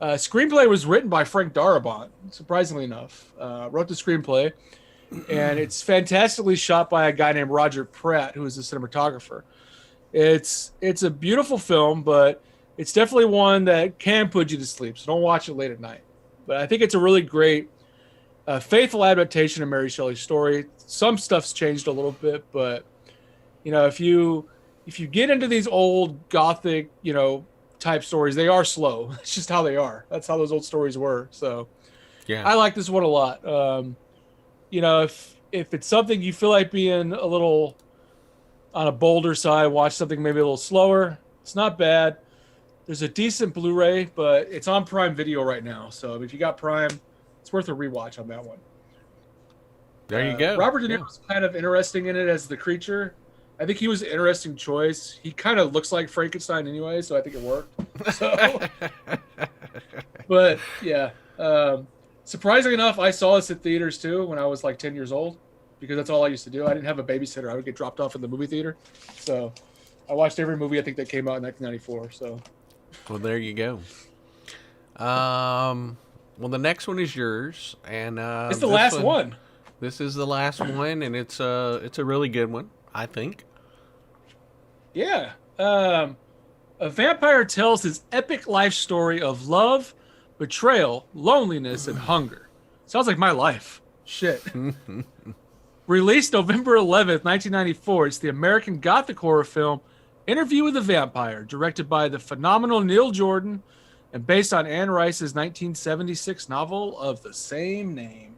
Speaker 2: screenplay was written by Frank Darabont, surprisingly enough. Wrote the screenplay, and it's fantastically shot by a guy named Roger Pratt, who is the cinematographer. It's a beautiful film, but it's definitely one that can put you to sleep, so don't watch it late at night. But I think it's a really great, faithful adaptation of Mary Shelley's story. Some stuff's changed a little bit, but you know, if you get into these old Gothic, you know, type stories, they are slow. It's just how they are. That's how those old stories were. So, yeah, I like this one a lot. You know, if it's something you feel like being a little on a bolder side, watch something maybe a little slower. It's not bad. There's a decent Blu-ray, but it's on Prime Video right now. So if you got Prime, it's worth a rewatch on that one.
Speaker 1: There you go.
Speaker 2: Robert De Niro's kind of interesting in it as the creature. I think he was an interesting choice. He kind of looks like Frankenstein anyway, so I think it worked. So, but yeah, surprisingly enough, I saw this at theaters too when I was like 10 years old, because that's all I used to do. I didn't have a babysitter. I would get dropped off in the movie theater. So I watched every movie I think that came out in 1994. So.
Speaker 1: Well, there you go. Well, the next one is yours, and
Speaker 2: it's the last one.
Speaker 1: This is the last one, and it's a really good one, I think.
Speaker 2: Yeah. A vampire tells his epic life story of love, betrayal, loneliness, and hunger. Sounds like my life. Shit. Released November 11th, 1994, it's the American Gothic horror film Interview with a Vampire, directed by the phenomenal Neil Jordan and based on Anne Rice's 1976 novel of the same name.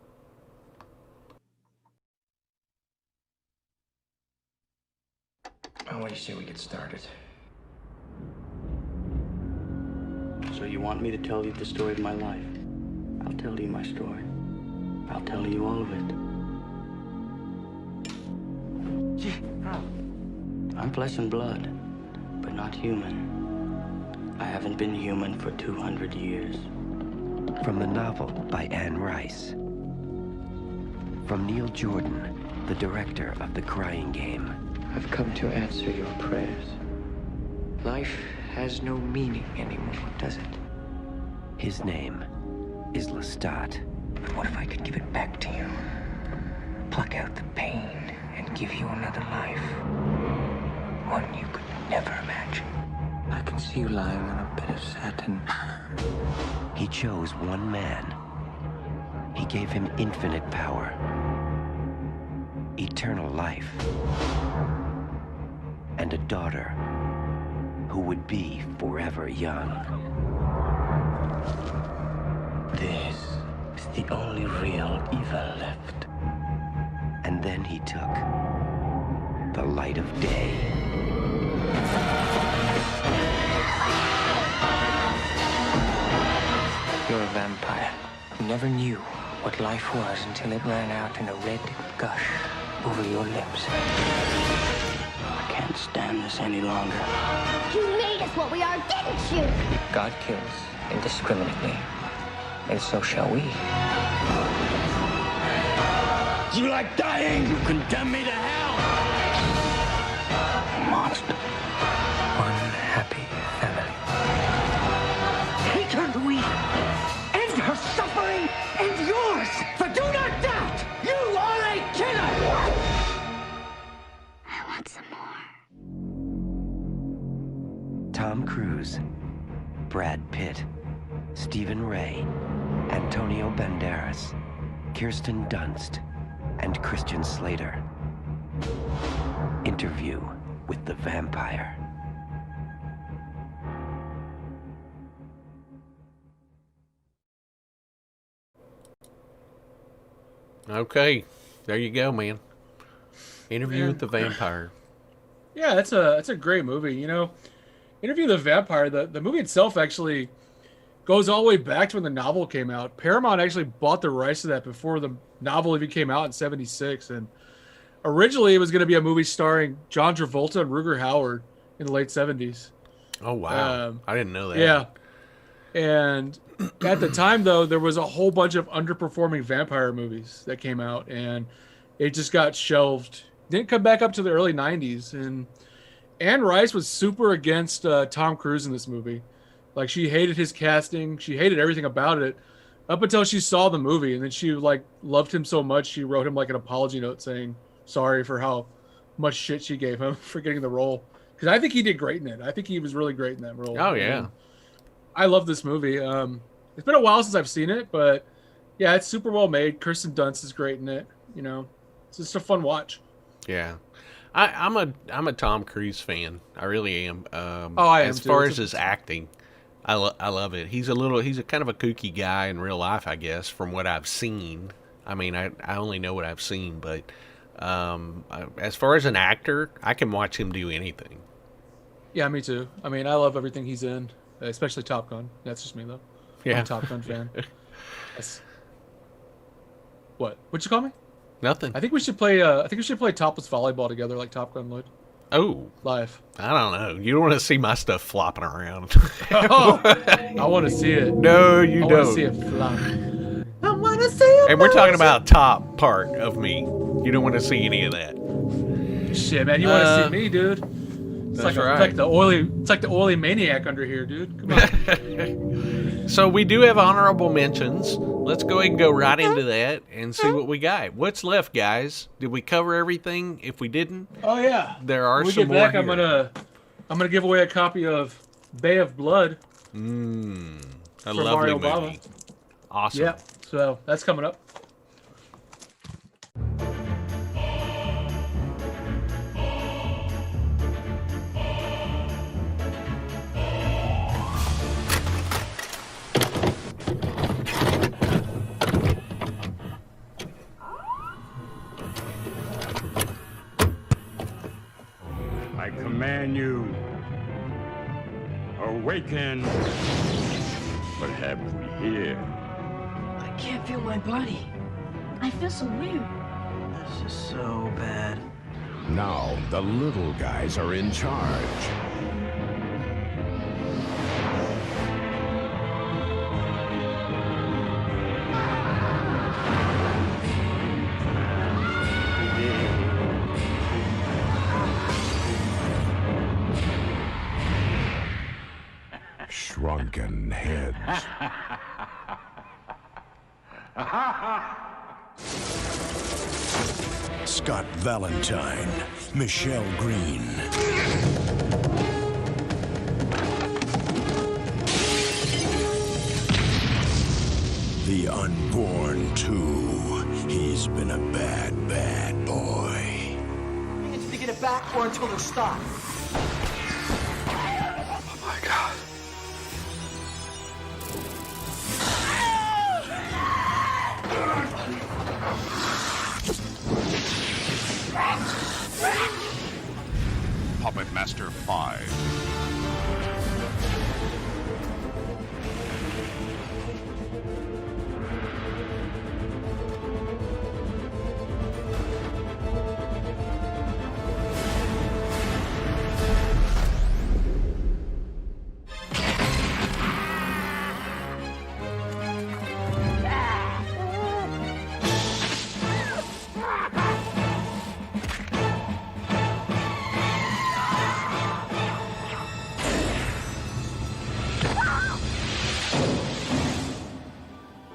Speaker 5: Oh, what do you say we get started?
Speaker 19: So you want me to tell you the story of my life? I'll tell you my story. I'll tell you all of it. I'm flesh and blood, but not human. I haven't been human for 200 years.
Speaker 6: From the novel by Anne Rice. From Neil Jordan, the director of The Crying Game.
Speaker 5: I've come to answer your prayers. Life has no meaning anymore, does it?
Speaker 6: His name is Lestat.
Speaker 5: But what if I could give it back to you? Pluck out the pain and give you another life. One you could never imagine. I can see you lying on a bed of satin.
Speaker 6: He chose one man. He gave him infinite power. Eternal life. And a daughter who would be forever young.
Speaker 5: This is the only real evil left.
Speaker 6: And then he took the light of day.
Speaker 5: You're a vampire who never knew what life was until it ran out in a red gush over your lips.
Speaker 19: I can't stand this any longer.
Speaker 21: You made us what we are, didn't you?
Speaker 5: God kills indiscriminately, and so shall we.
Speaker 3: You like dying? You condemn me to hell!
Speaker 5: Monster. One happy family.
Speaker 21: Hate her, Louis. End her suffering and yours. For do not doubt, you are a killer. I want some more.
Speaker 6: Tom Cruise, Brad Pitt, Stephen Ray, Antonio Banderas, Kirsten Dunst, and Christian Slater. Interview with the Vampire.
Speaker 1: Okay, there you go, man. Interview with the Vampire.
Speaker 2: Yeah, that's a great movie. You know, Interview with the Vampire. The movie itself actually goes all the way back to when the novel came out. Paramount actually bought the rights to that before the novel even came out in '76, and originally it was going to be a movie starring John Travolta and Rutger Hauer in the late '70s.
Speaker 1: Oh wow! I didn't know that.
Speaker 2: Yeah, and at the time though, there was a whole bunch of underperforming vampire movies that came out, and it just got shelved. Didn't come back up to the early '90s, and Anne Rice was super against Tom Cruise in this movie. Like, she hated his casting, she hated everything about it, up until she saw the movie, and then she like loved him so much she wrote him like an apology note saying sorry for how much shit she gave him for getting the role. Because I think he did great in it. I think he was really great in that role.
Speaker 1: Oh yeah,
Speaker 2: and I love this movie. It's been a while since I've seen it, but yeah, it's super well made. Kirsten Dunst is great in it. You know, it's just a fun watch.
Speaker 1: Yeah. I'm a Tom Cruise fan. I really am.
Speaker 2: I am
Speaker 1: as
Speaker 2: too.
Speaker 1: far as his acting, I love it. He's a kind of a kooky guy in real life, I guess, from what I've seen. I mean, I only know what I've seen, but as far as an actor, I can watch him do anything.
Speaker 2: Yeah, me too. I mean, I love everything he's in, especially Top Gun. That's just me though.
Speaker 1: Yeah.
Speaker 2: I'm a Top Gun fan. What? What'd you call me?
Speaker 1: Nothing.
Speaker 2: I think we should play. I think we should play topless volleyball together, like Top Gun, Loyd.
Speaker 1: Oh,
Speaker 2: live.
Speaker 1: I don't know. You don't want to see my stuff flopping around.
Speaker 2: Oh, I want to see it.
Speaker 1: No, you don't.
Speaker 2: I want to see it flop. I want to see it.
Speaker 1: And we're talking about top part of me. You don't want to see any of that.
Speaker 2: Shit, man, you want to see me, dude? It's
Speaker 1: That's
Speaker 2: like
Speaker 1: right.
Speaker 2: It's like the oily maniac under here, dude. Come on.
Speaker 1: So we do have honorable mentions. Let's go ahead and go right into that and see what we got. What's left, guys? Did we cover everything? If we didn't,
Speaker 2: Oh yeah.
Speaker 1: there are
Speaker 2: When we
Speaker 1: some
Speaker 2: get
Speaker 1: more
Speaker 2: back,
Speaker 1: here.
Speaker 2: I'm gonna give away a copy of Bay of Blood.
Speaker 1: A
Speaker 2: for
Speaker 1: lovely
Speaker 2: Mario
Speaker 1: movie.
Speaker 2: Bava.
Speaker 1: Awesome.
Speaker 2: Yeah. So that's coming up.
Speaker 3: I command you, awaken. What have we here?
Speaker 7: I can't feel my body. I feel so weird.
Speaker 8: This is so bad.
Speaker 9: Now the little guys are in charge. Shrunken heads.
Speaker 10: Scott Valentine, Michelle Green. The Unborn 2. He's been a bad, bad boy.
Speaker 21: It's to get it back or until they're stopped.
Speaker 10: Oh my God.
Speaker 11: Puppet Master 5.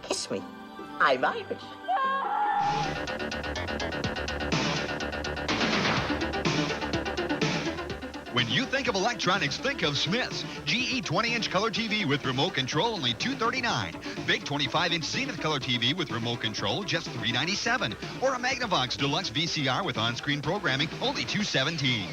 Speaker 13: Kiss me. I'm Irish.
Speaker 16: When you think of electronics, think of Smith's. GE 20-inch color TV with remote control, only $239. Big 25-inch Zenith color TV with remote control, just $397. Or a Magnavox Deluxe VCR with on-screen programming, only $217.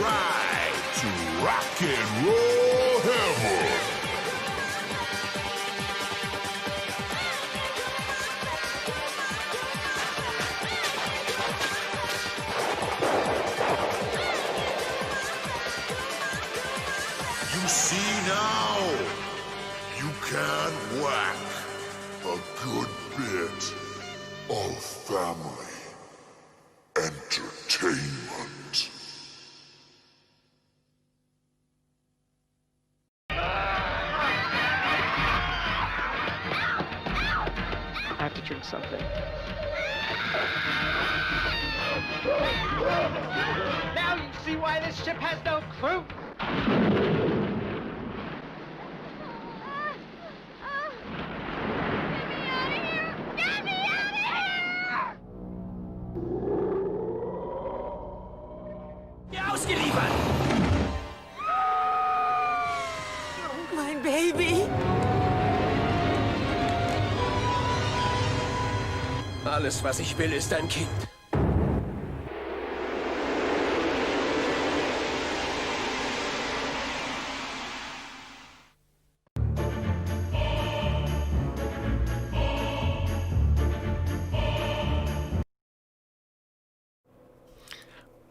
Speaker 10: ride to rock and roll heaven. You see now, you can whack a good bit of family entertainment.
Speaker 15: I have to drink something.
Speaker 21: Now you see why this ship has no crew. Ausgeliefert! Oh, mein Baby!
Speaker 3: Alles, was ich will, ist ein Kind.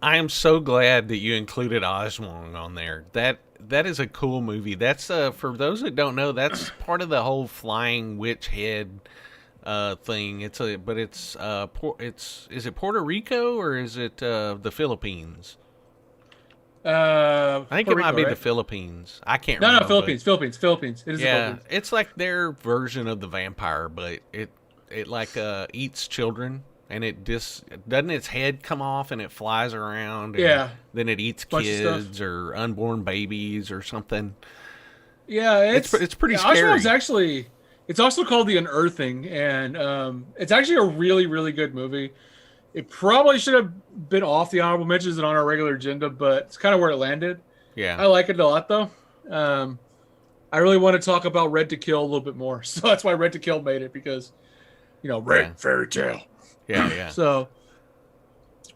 Speaker 1: I am so glad that you included Oswald on there. That is a cool movie. That's for those that don't know, that's part of the whole flying witch head thing. Is it Puerto Rico or is it the Philippines? I think it might be the Philippines. I can't remember.
Speaker 2: No, Philippines. It is the Philippines.
Speaker 1: It's like their version of the vampire, but it eats children. And it just doesn't its head come off and it flies around. And then it eats kids or unborn babies or something.
Speaker 2: Yeah, it's
Speaker 1: pretty scary.
Speaker 2: Oswald's actually, it's also called The Unearthing, and it's actually a really, really good movie. It probably should have been off the honorable mentions and on our regular agenda, but it's kind of where it landed.
Speaker 1: Yeah,
Speaker 2: I like it a lot though. I really want to talk about Red to Kill a little bit more, so that's why Red to Kill made it, because Red fairy tale.
Speaker 1: Yeah.
Speaker 2: So,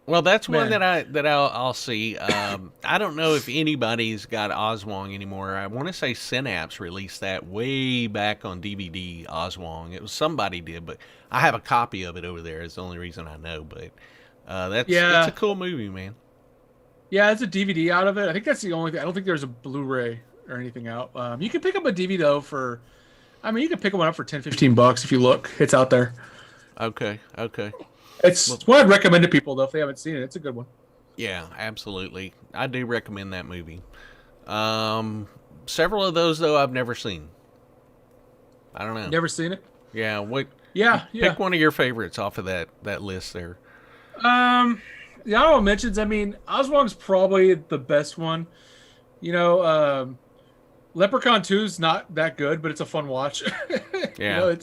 Speaker 1: well, that's one that I'll see. I don't know if anybody's got Oswald anymore. I want to say Synapse released that way back on DVD. Oswald. It was somebody did, but I have a copy of it over there. It's the only reason I know. But it's a cool movie, man.
Speaker 2: Yeah, it's a DVD out of it. I think that's the only thing. I don't think there's a Blu-ray or anything out. You can pick up a DVD though for, you can pick one up for $10-15 if you look. It's out there.
Speaker 1: Okay.
Speaker 2: It's what I'd recommend to people, though, if they haven't seen it. It's a good one.
Speaker 1: Yeah, absolutely. I do recommend that movie. Several of those, though, I've never seen. I don't know.
Speaker 2: Never seen it?
Speaker 1: Yeah.
Speaker 2: Pick
Speaker 1: one of your favorites off of that list there.
Speaker 2: The honorable mentions, Oswald's probably the best one. Leprechaun 2's not that good, but it's a fun watch.
Speaker 1: Yeah.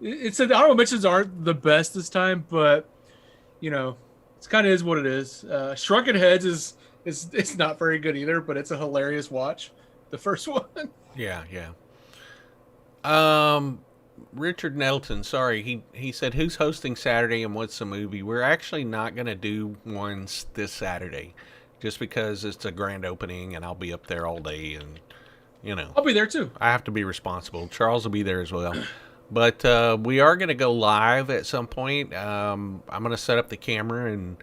Speaker 2: It's the honorable mentions aren't the best this time, but it's kind of is what it is. Shrunken Heads is not very good either, but it's a hilarious watch. The first one.
Speaker 1: Yeah. Richard Nelton, sorry, he said, who's hosting Saturday and what's the movie? We're actually not going to do ones this Saturday, just because it's a grand opening and I'll be up there all day, and
Speaker 2: I'll be there too.
Speaker 1: I have to be responsible. Charles will be there as well. But we are going to go live at some point. I'm going to set up the camera, and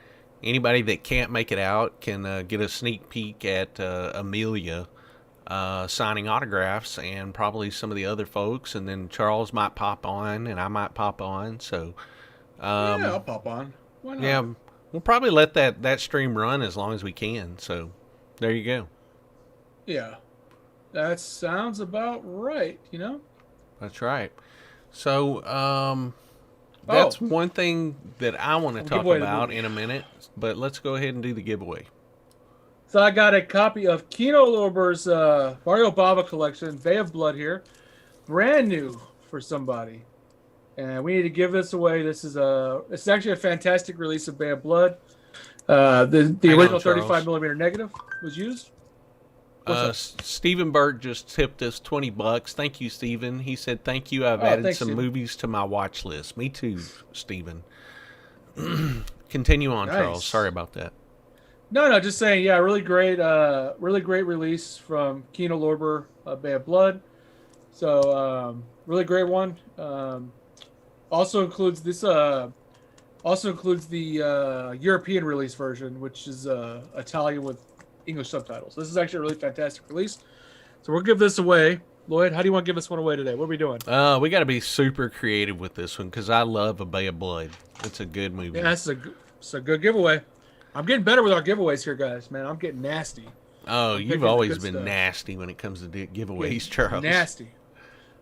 Speaker 1: anybody that can't make it out can get a sneak peek at Amelia signing autographs, and probably some of the other folks. And then Charles might pop on, and I might pop on. So
Speaker 2: I'll pop on. Why not?
Speaker 1: Yeah, we'll probably let that stream run as long as we can. So there you go.
Speaker 2: Yeah, that sounds about right.
Speaker 1: That's right. So, that's one thing that I want to talk about in a minute, but let's go ahead and do the giveaway.
Speaker 2: So I got a copy of Kino Lorber's Mario Bava collection, Bay of Blood here, brand new for somebody. And we need to give this away. This is actually a fantastic release of Bay of Blood. The original 35mm negative was used.
Speaker 1: Stephen Burt just tipped us $20. Thank you, Stephen. He said, thank you. I've added some movies to my watch list. Me too, Stephen. Continue on, Charles. Sorry about that.
Speaker 2: No, just saying. Yeah, really great release from Kino Lorber, Bay of Blood. So really great one. Also includes this. Also includes the European release version, which is Italian with English subtitles. This is actually a really fantastic release. So we'll give this away. Lloyd, how do you want to give this one away today? What are we doing?
Speaker 1: We got to be super creative with this one because I love A Bay of Blood. It's a good movie.
Speaker 2: Yeah, it's a good giveaway. I'm getting better with our giveaways here, guys. Man, I'm getting nasty.
Speaker 1: Oh, you've always been nasty when it comes to giveaways, Charles.
Speaker 2: Nasty.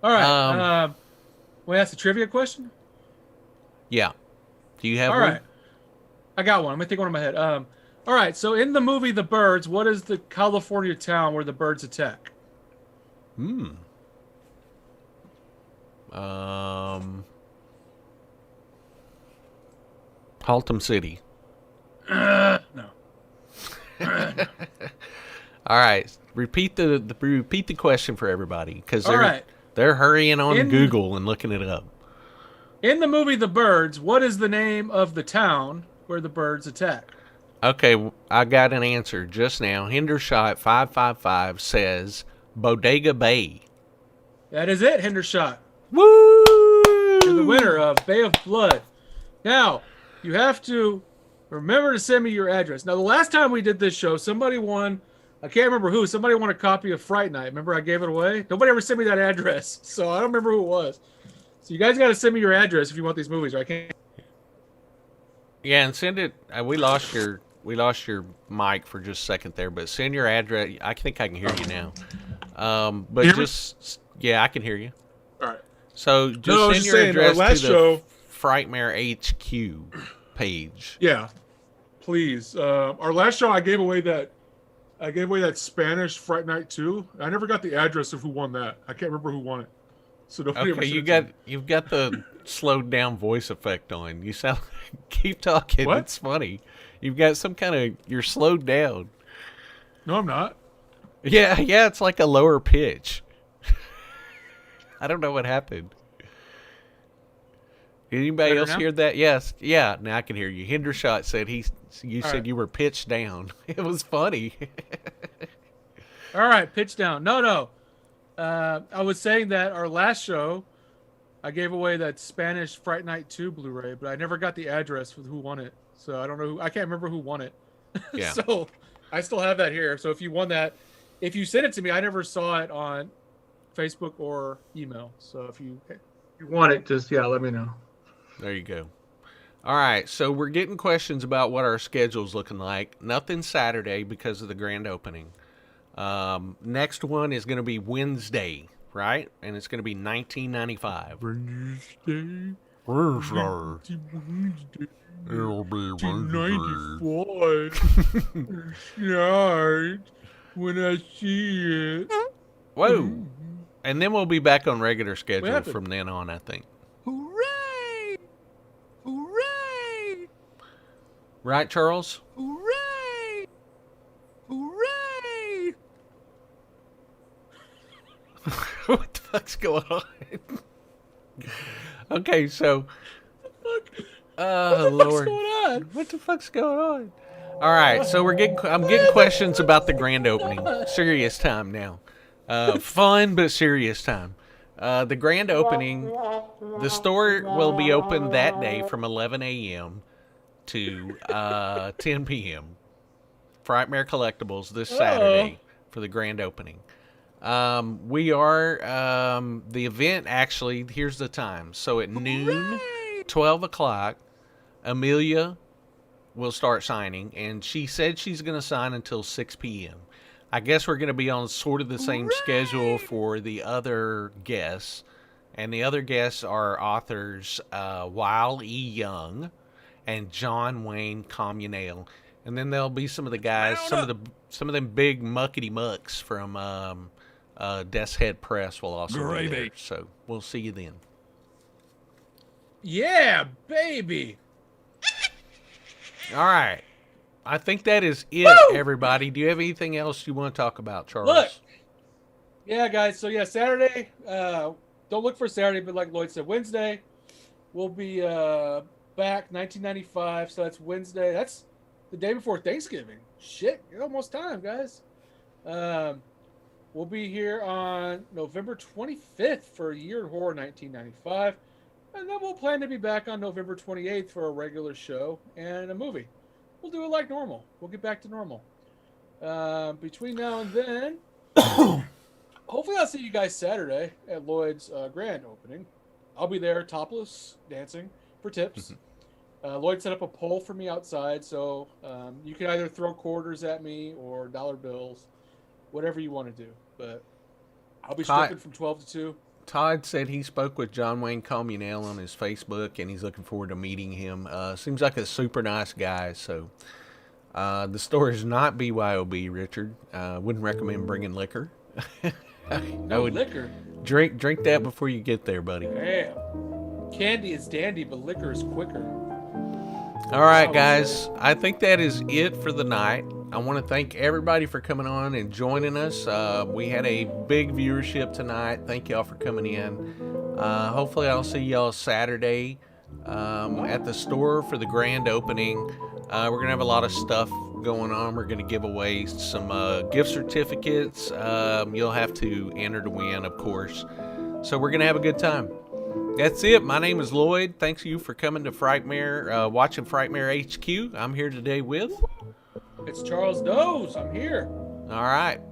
Speaker 2: All right. Want to ask a trivia question?
Speaker 1: Yeah. Do you have one?
Speaker 2: All right. I got one. I'm going to think one in my head. All right. So in the movie The Birds, what is the California town where the birds attack?
Speaker 1: Haltom City.
Speaker 2: No.
Speaker 1: All right. Repeat the question for everybody because
Speaker 2: right.
Speaker 1: They're hurrying on Google and looking it up.
Speaker 2: In the movie The Birds, what is the name of the town where the birds attack?
Speaker 1: Okay, I got an answer just now. Hendershot 555 says Bodega Bay.
Speaker 2: That is it, Hendershot.
Speaker 1: Woo!
Speaker 2: You're the winner of Bay of Blood. Now, you have to remember to send me your address. Now, the last time we did this show, somebody won, I can't remember who, somebody won a copy of Fright Night. Remember I gave it away? Nobody ever sent me that address, so I don't remember who it was. So you guys got to send me your address if you want these movies, or I can't.
Speaker 1: Yeah, and send it. We lost your mic for just a second there, but send your address. I think I can hear you now. But yeah, I can hear you.
Speaker 3: All right.
Speaker 1: So just send your address to the Frightmare HQ page.
Speaker 3: Yeah, please. Our last show, I gave away that Spanish Fright Night 2. I never got the address of who won that. I can't remember who won it. So
Speaker 1: okay, you've got the slowed down voice effect on. You sound keep talking.
Speaker 3: What?
Speaker 1: It's funny. You've got some kind of you're slowed down.
Speaker 3: No, I'm not.
Speaker 1: Yeah, it's like a lower pitch. I don't know what happened. Did anybody else hear that? Yes. Yeah, now I can hear you. Hendershot said you said you were pitched down. It was funny.
Speaker 2: All right, pitch down. No. I was saying that our last show, I gave away that Spanish Fright Night 2 Blu-ray, but I never got the address for who won it. So I don't know I can't remember who won it.
Speaker 1: Yeah.
Speaker 2: So I still have that here. So if you won that, if you sent it to me, I never saw it on Facebook or email. So if you want it, just let me know.
Speaker 1: There you go. All right, so we're getting questions about what our schedule's looking like. Nothing Saturday because of the grand opening. Next one is going to be Wednesday, right? And it's going to be 1995.
Speaker 3: Wednesday.
Speaker 1: It'll be
Speaker 3: Wednesday. Night when I see it.
Speaker 1: Whoa. And then we'll be back on regular schedule from then on, I think.
Speaker 3: Hooray! Hooray!
Speaker 1: Right, Charles?
Speaker 3: Hooray! Hooray!
Speaker 1: What the fuck's going on? Okay, so... Lord. What the fuck's going on? All right, so I'm getting questions about the grand opening. Serious time now. Fun but serious time. The grand opening, the store will be open that day from 11 a.m. to 10 p.m. Frightmare Collectibles this Saturday for the grand opening. We are the event actually. Here's the time. So at noon, 12 o'clock, Amelia will start signing, and she said she's going to sign until 6 p.m. I guess we're going to be on sort of the same schedule for the other guests, and the other guests are authors Weil E. Young and John Wayne Communale, and then there'll be some of the guys, some of them big muckety mucks from Death's Head Press will also be there. So we'll see you then.
Speaker 2: Yeah, baby.
Speaker 1: All right. I think that is it, everybody. Do you have anything else you want to talk about, Charles?
Speaker 2: Look. Yeah, guys. So, Saturday. Don't look for Saturday, but like Lloyd said, Wednesday, we'll be back 1995. So that's Wednesday. That's the day before Thanksgiving. Shit, it's almost time, guys. We'll be here on November 25th for A Year in Horror 1995. And then we'll plan to be back on November 28th for a regular show and a movie. We'll do it like normal. We'll get back to normal. Between now and then, hopefully I'll see you guys Saturday at Loyd's grand opening. I'll be there topless, dancing for tips. Loyd set up a poll for me outside, so you can either throw quarters at me or dollar bills, whatever you want to do. But I'll be stripping from 12 to 2.
Speaker 1: Todd said he spoke with John Wayne Communale on his Facebook, and he's looking forward to meeting him. Seems like a super nice guy. So the store is not BYOB, Richard. Wouldn't recommend bringing liquor.
Speaker 2: No liquor.
Speaker 1: Drink that before you get there, buddy.
Speaker 2: Damn. Candy is dandy, but liquor is quicker.
Speaker 1: All right, guys. I think that is it for the night. I want to thank everybody for coming on and joining us. We had a big viewership tonight. Thank y'all for coming in. Hopefully I'll see y'all Saturday at the store for the grand opening. We're going to have a lot of stuff going on. We're going to give away some gift certificates. You'll have to enter to win, of course. So we're going to have a good time. That's it. My name is Loyd. Thanks you for coming to Frightmare, watching Frightmare HQ. I'm here today with...
Speaker 2: It's Charles Doze. I'm here.
Speaker 1: All right. Peace.